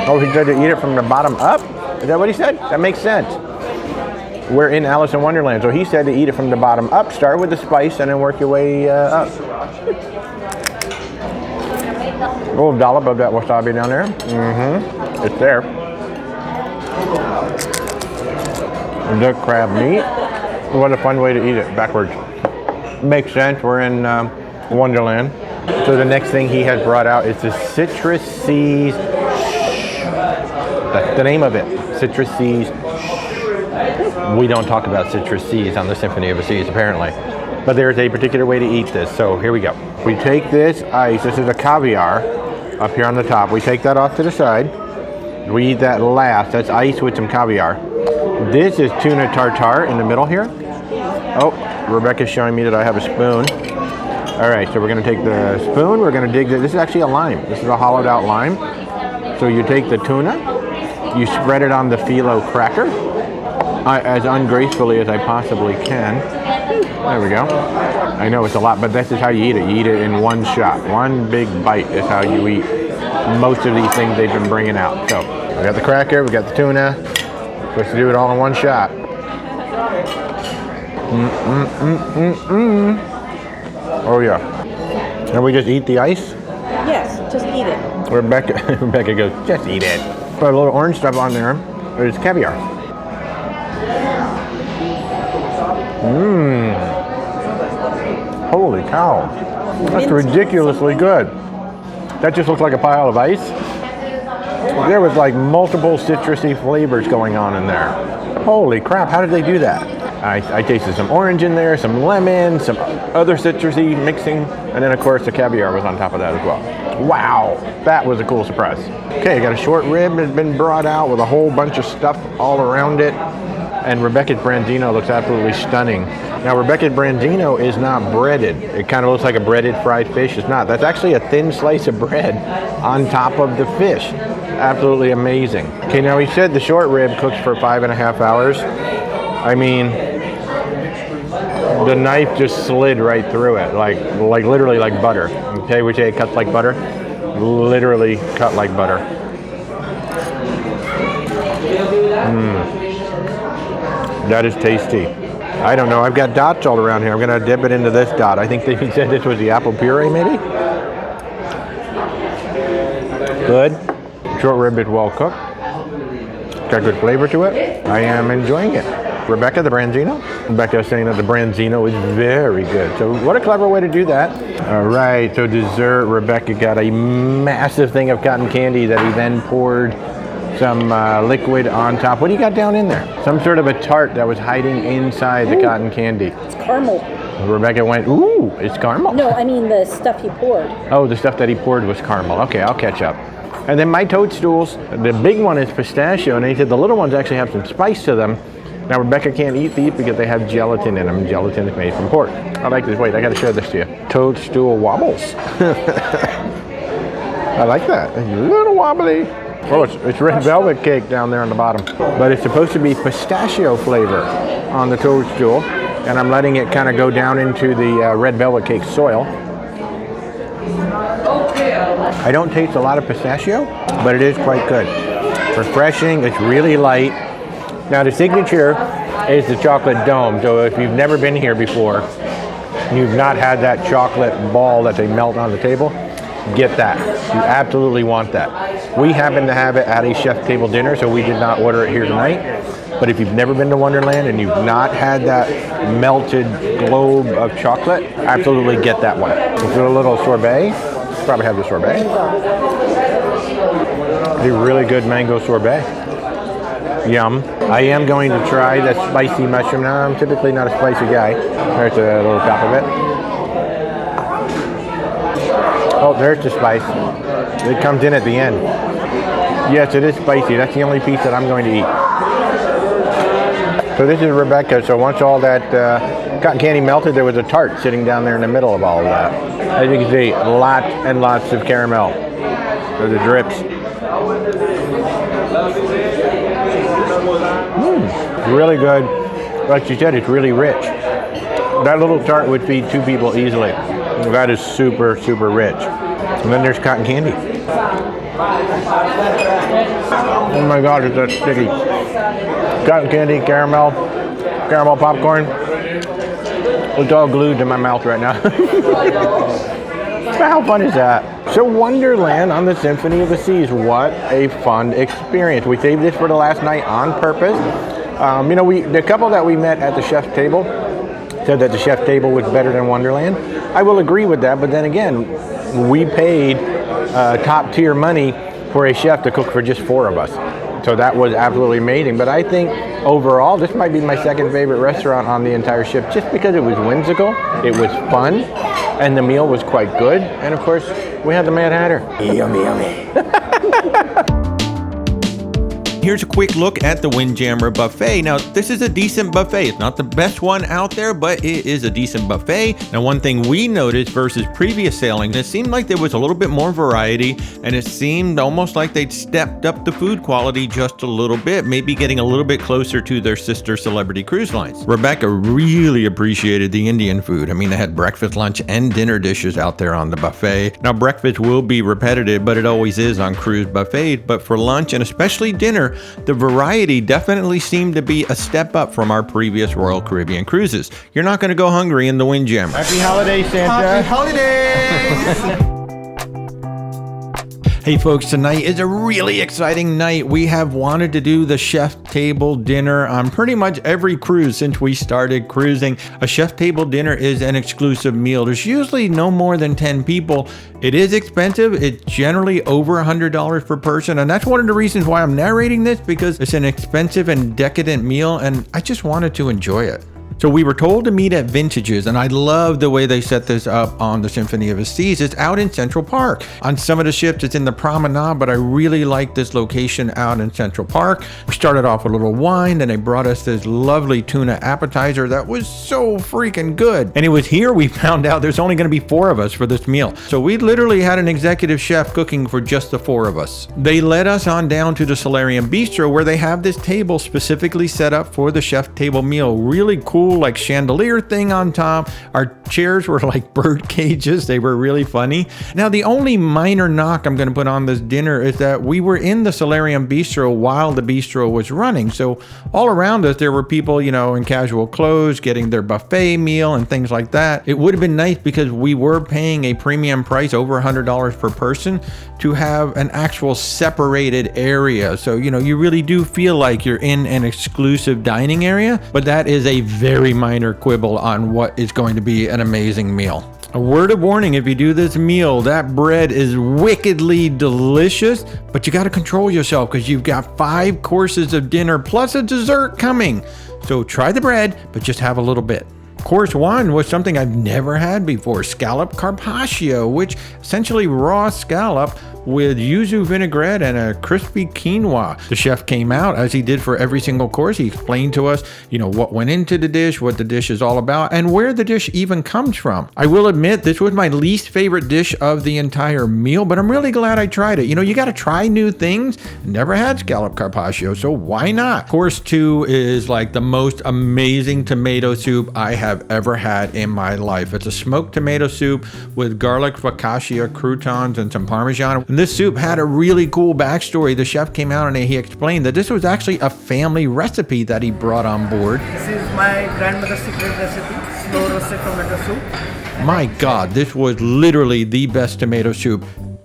Oh, he said to eat it from the bottom up? Is that what he said? That makes sense. We're in Alice in Wonderland, so he said to eat it from the bottom up. Start with the spice and then work your way up. A little dollop of that wasabi down there. It's there. The crab meat. What a fun way to eat it, backwards. Makes sense, we're in Wonderland. So the next thing he has brought out is the Citrus Seas. That's the name of it, Citrus Seas. We don't talk about Citrus Seas on the Symphony of the Seas, apparently. But there's a particular way to eat this, so here we go. We take this ice, this is a caviar, up here on the top. We take that off to the side. We eat that last, that's ice with some caviar. This is tuna tartare in the middle here. Oh, Rebecca's showing me that I have a spoon. All right, so we're gonna take the spoon, we're gonna dig this is actually a lime. This is a hollowed out lime. So you take the tuna, you spread it on the phyllo cracker, as ungracefully as I possibly can. There we go. I know it's a lot, but this is how you eat it. You eat it in one shot. One big bite is how you eat most of these things they've been bringing out. So we got the cracker, we got the tuna. Supposed to do it all in one shot. Oh yeah. And we just eat the ice? Yes, just eat it. Rebecca goes, just eat it. Put a little orange stuff on there. It's caviar. Holy cow. That's ridiculously good. That just looks like a pile of ice. There was like multiple citrusy flavors going on in there. Holy crap, how did they do that? I tasted some orange in there, some lemon, some other citrusy mixing, and then of course the caviar was on top of that as well. Wow, that was a cool surprise. Okay, I got a short rib that's been brought out with a whole bunch of stuff all around it. And Rebecca's Branzino looks absolutely stunning. Now Rebecca's Branzino is not breaded. It kind of looks like a breaded fried fish. It's not. That's actually a thin slice of bread on top of the fish. Absolutely amazing. Okay, now he said the short rib cooks for 5.5 hours. I mean, the knife just slid right through it, like literally like butter. Okay, we say it cuts like butter. Literally cut like butter. That is tasty. I don't know, I've got dots all around here. I'm gonna dip it into this dot. I think they said this was the apple puree, maybe? Good. Short rib is well cooked. Got good flavor to it. I am enjoying it. Rebecca, the Branzino? Rebecca is saying that the Branzino is very good. So what a clever way to do that. All right, so dessert, Rebecca got a massive thing of cotton candy that he then poured some liquid on top. What do you got down in there? Some sort of a tart that was hiding inside the cotton candy. It's caramel. Rebecca went, ooh, it's caramel. No, I mean the stuff he poured. Oh, the stuff that he poured was caramel. Okay, I'll catch up. And then my toadstools, the big one is pistachio, and he said the little ones actually have some spice to them. Now Rebecca can't eat these because they have gelatin in them. Gelatin is made from pork. I like this. Wait, I gotta show this to you. Toadstool wobbles. I like that. A little wobbly. Oh, it's red velvet cake down there on the bottom. But it's supposed to be pistachio flavor on the toadstool. And I'm letting it kind of go down into the red velvet cake soil. I don't taste a lot of pistachio, but it is quite good. Refreshing, it's really light. Now the signature is the chocolate dome. So if you've never been here before, you've not had that chocolate ball that they melt on the table, get that. You absolutely want that. We happen to have it at a chef table dinner, so we did not order it here tonight. But if you've never been to Wonderland and you've not had that melted globe of chocolate, absolutely get that one. Let's do a little sorbet. Probably have the sorbet. A really good mango sorbet. Yum. I am going to try the spicy mushroom. Now, I'm typically not a spicy guy. There's a little top of it. Oh, there's the spice. It comes in at the end. Yes, it is spicy. That's the only piece that I'm going to eat. So this is Rebecca. So once all that cotton candy melted, there was a tart sitting down there in the middle of all of that. As you can see, lots and lots of caramel. There's the drips. Really good. Like she said, it's really rich. That little tart would feed 2 people easily. That is super, super rich. And then there's cotton candy. Oh my God, it's that sticky. Cotton candy, caramel popcorn. It's all glued to my mouth right now. How fun is that? So Wonderland on the Symphony of the Seas. What a fun experience. We saved this for the last night on purpose. You know, the couple that we met at the chef's table said that the chef table was better than Wonderland. I will agree with that, but then again, we paid top tier money for a chef to cook for just 4 of us. So that was absolutely amazing. But I think overall, this might be my second favorite restaurant on the entire ship, just because it was whimsical, it was fun, and the meal was quite good. And of course, we had the Mad Hatter. Yummy, yummy. Here's a quick look at the Windjammer Buffet. Now, this is a decent buffet. It's not the best one out there, but it is a decent buffet. Now, one thing we noticed versus previous sailings, it seemed like there was a little bit more variety, and it seemed almost like they'd stepped up the food quality just a little bit, maybe getting a little bit closer to their sister celebrity cruise lines. Rebecca really appreciated the Indian food. I mean, they had breakfast, lunch, and dinner dishes out there on the buffet. Now, breakfast will be repetitive, but it always is on cruise buffets. But for lunch, and especially dinner, the variety definitely seemed to be a step up from our previous Royal Caribbean cruises. You're not going to go hungry in the Windjammer. Happy holidays, Santa. Happy holidays! Hey folks, tonight is a really exciting night. We have wanted to do the chef table dinner on pretty much every cruise since we started cruising. A chef table dinner is an exclusive meal. There's usually no more than 10 people. It is expensive. It's generally over $100 per person. And that's one of the reasons why I'm narrating this, because it's an expensive and decadent meal and I just wanted to enjoy it. So we were told to meet at Vintages, and I love the way they set this up on the Symphony of the Seas. It's out in Central Park. On some of the ships, it's in the promenade, but I really like this location out in Central Park. We started off with a little wine, then they brought us this lovely tuna appetizer that was so freaking good. And it was here we found out there's only going to be 4 of us for this meal. So we literally had an executive chef cooking for just the 4 of us. They led us on down to the Solarium Bistro, where they have this table specifically set up for the chef table meal. Really cool, like chandelier thing on top. Our chairs were like bird cages. They were really funny. Now, the only minor knock I'm going to put on this dinner is that we were in the Solarium Bistro while the bistro was running. So all around us, there were people, you know, in casual clothes getting their buffet meal and things like that. It would have been nice, because we were paying a premium price, over $100 per person, to have an actual separated area. So, you know, you really do feel like you're in an exclusive dining area, but that is a very minor quibble on what is going to be an amazing meal. A word of warning, if you do this meal, that bread is wickedly delicious, but you got to control yourself because you've got 5 courses of dinner plus a dessert coming. So try the bread, but just have a little bit. Course 1 was something I've never had before, scallop carpaccio, which essentially raw scallop with yuzu vinaigrette and a crispy quinoa. The chef came out, as he did for every single course. He explained to us, you know, what went into the dish, what the dish is all about, and where the dish even comes from. I will admit, this was my least favorite dish of the entire meal, but I'm really glad I tried it. You know, you got to try new things. Never had scallop carpaccio, so why not? Course 2 is like the most amazing tomato soup I have ever had in my life. It's a smoked tomato soup with garlic focaccia croutons and some Parmesan. And this soup had a really cool backstory. The chef came out and he explained that this was actually a family recipe that he brought on board. This is my grandmother's secret recipe, slow roasted tomato soup. My God, this was literally the best tomato soup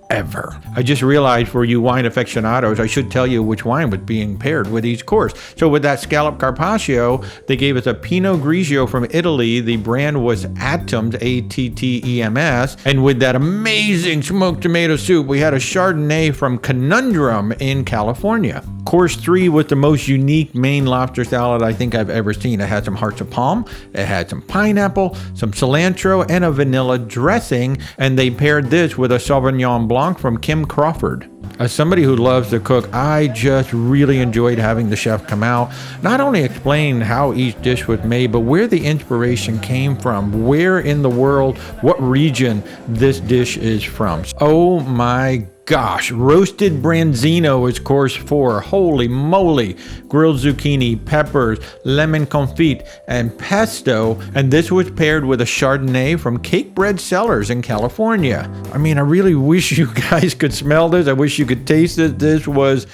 ever. I just realized, for you wine aficionados, I should tell you which wine was being paired with each course. So with that scallop carpaccio, they gave us a Pinot Grigio from Italy. The brand was Attems, A-T-T-E-M-S. And with that amazing smoked tomato soup, we had a Chardonnay from Conundrum in California. Course 3 was the most unique Maine lobster salad I think I've ever seen. It had some hearts of palm, it had some pineapple, some cilantro, and a vanilla dressing. And they paired this with a Sauvignon Blanc from Kim Crawford. As somebody who loves to cook, I just really enjoyed having the chef come out, not only explain how each dish was made, but where the inspiration came from, where in the world, what region this dish is from. Oh my gosh, roasted branzino is course 4. Holy moly. Grilled zucchini, peppers, lemon confit, and pesto. And this was paired with a Chardonnay from Cake Bread Cellars in California. I mean, I really wish you guys could smell this. I wish you could taste it. This was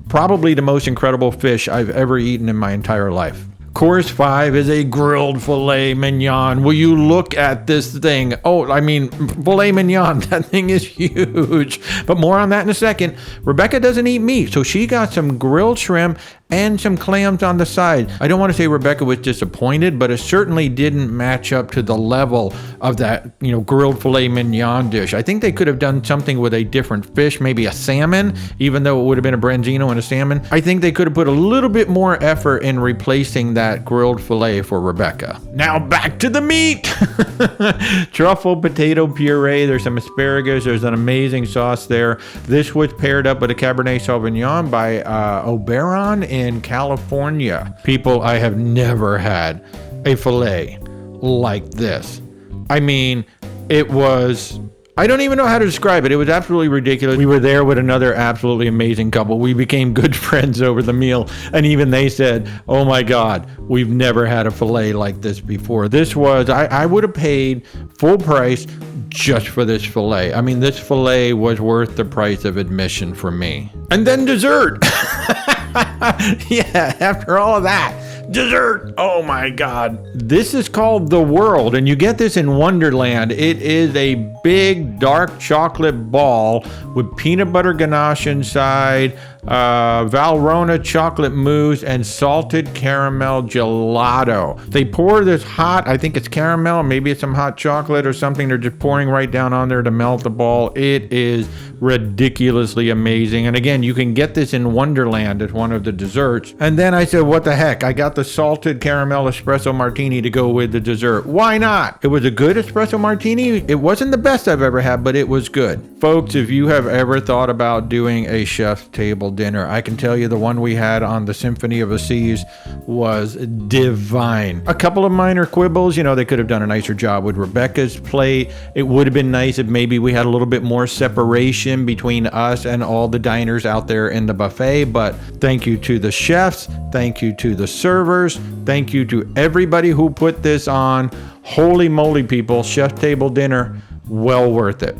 probably the most incredible fish I've ever eaten in my entire life. Course 5 is a grilled filet mignon. Will you look at this thing? Oh, I mean, filet mignon, that thing is huge. But more on that in a second. Rebecca doesn't eat meat, so she got some grilled shrimp and some clams on the side. I don't want to say Rebecca was disappointed, but it certainly didn't match up to the level of that, you know, grilled filet mignon dish. I think they could have done something with a different fish, maybe a salmon, even though it would have been a branzino and a salmon. I think they could have put a little bit more effort in replacing that grilled filet for Rebecca. Now back to the meat. Truffle potato puree. There's some asparagus. There's an amazing sauce there. This was paired up with a Cabernet Sauvignon by Oberon in California. People, I have never had a filet like this. I mean, it was, I don't even know how to describe it. It was absolutely ridiculous. We were there with another absolutely amazing couple. We became good friends over the meal. And even they said, oh my God, we've never had a filet like this before. This was, I would have paid full price just for this filet. I mean, this filet was worth the price of admission for me. And then dessert. Yeah, after all of that, Dessert! Oh my God. This is called The World, and you get this in Wonderland. It is a big dark chocolate ball with peanut butter ganache inside, Valrhona chocolate mousse, and salted caramel gelato. They pour this hot, I think it's caramel, maybe it's some hot chocolate or something. They're just pouring right down on there to melt the ball. It is ridiculously amazing. And again, you can get this in Wonderland as one of the desserts. And then I said, what the heck? I got the salted caramel espresso martini to go with the dessert. Why not? It was a good espresso martini. It wasn't the best I've ever had, but it was good. Folks, if you have ever thought about doing a chef's table dinner, I can tell you the one we had on the Symphony of the Seas was divine. A couple of minor quibbles, they could have done a nicer job with Rebecca's plate. It would have been nice if maybe we had a little bit more separation between us and all the diners out there in the buffet, but thank you to the chefs, thank you to the servers, thank you to everybody who put this on. Holy moly, people, chef table dinner, well worth it.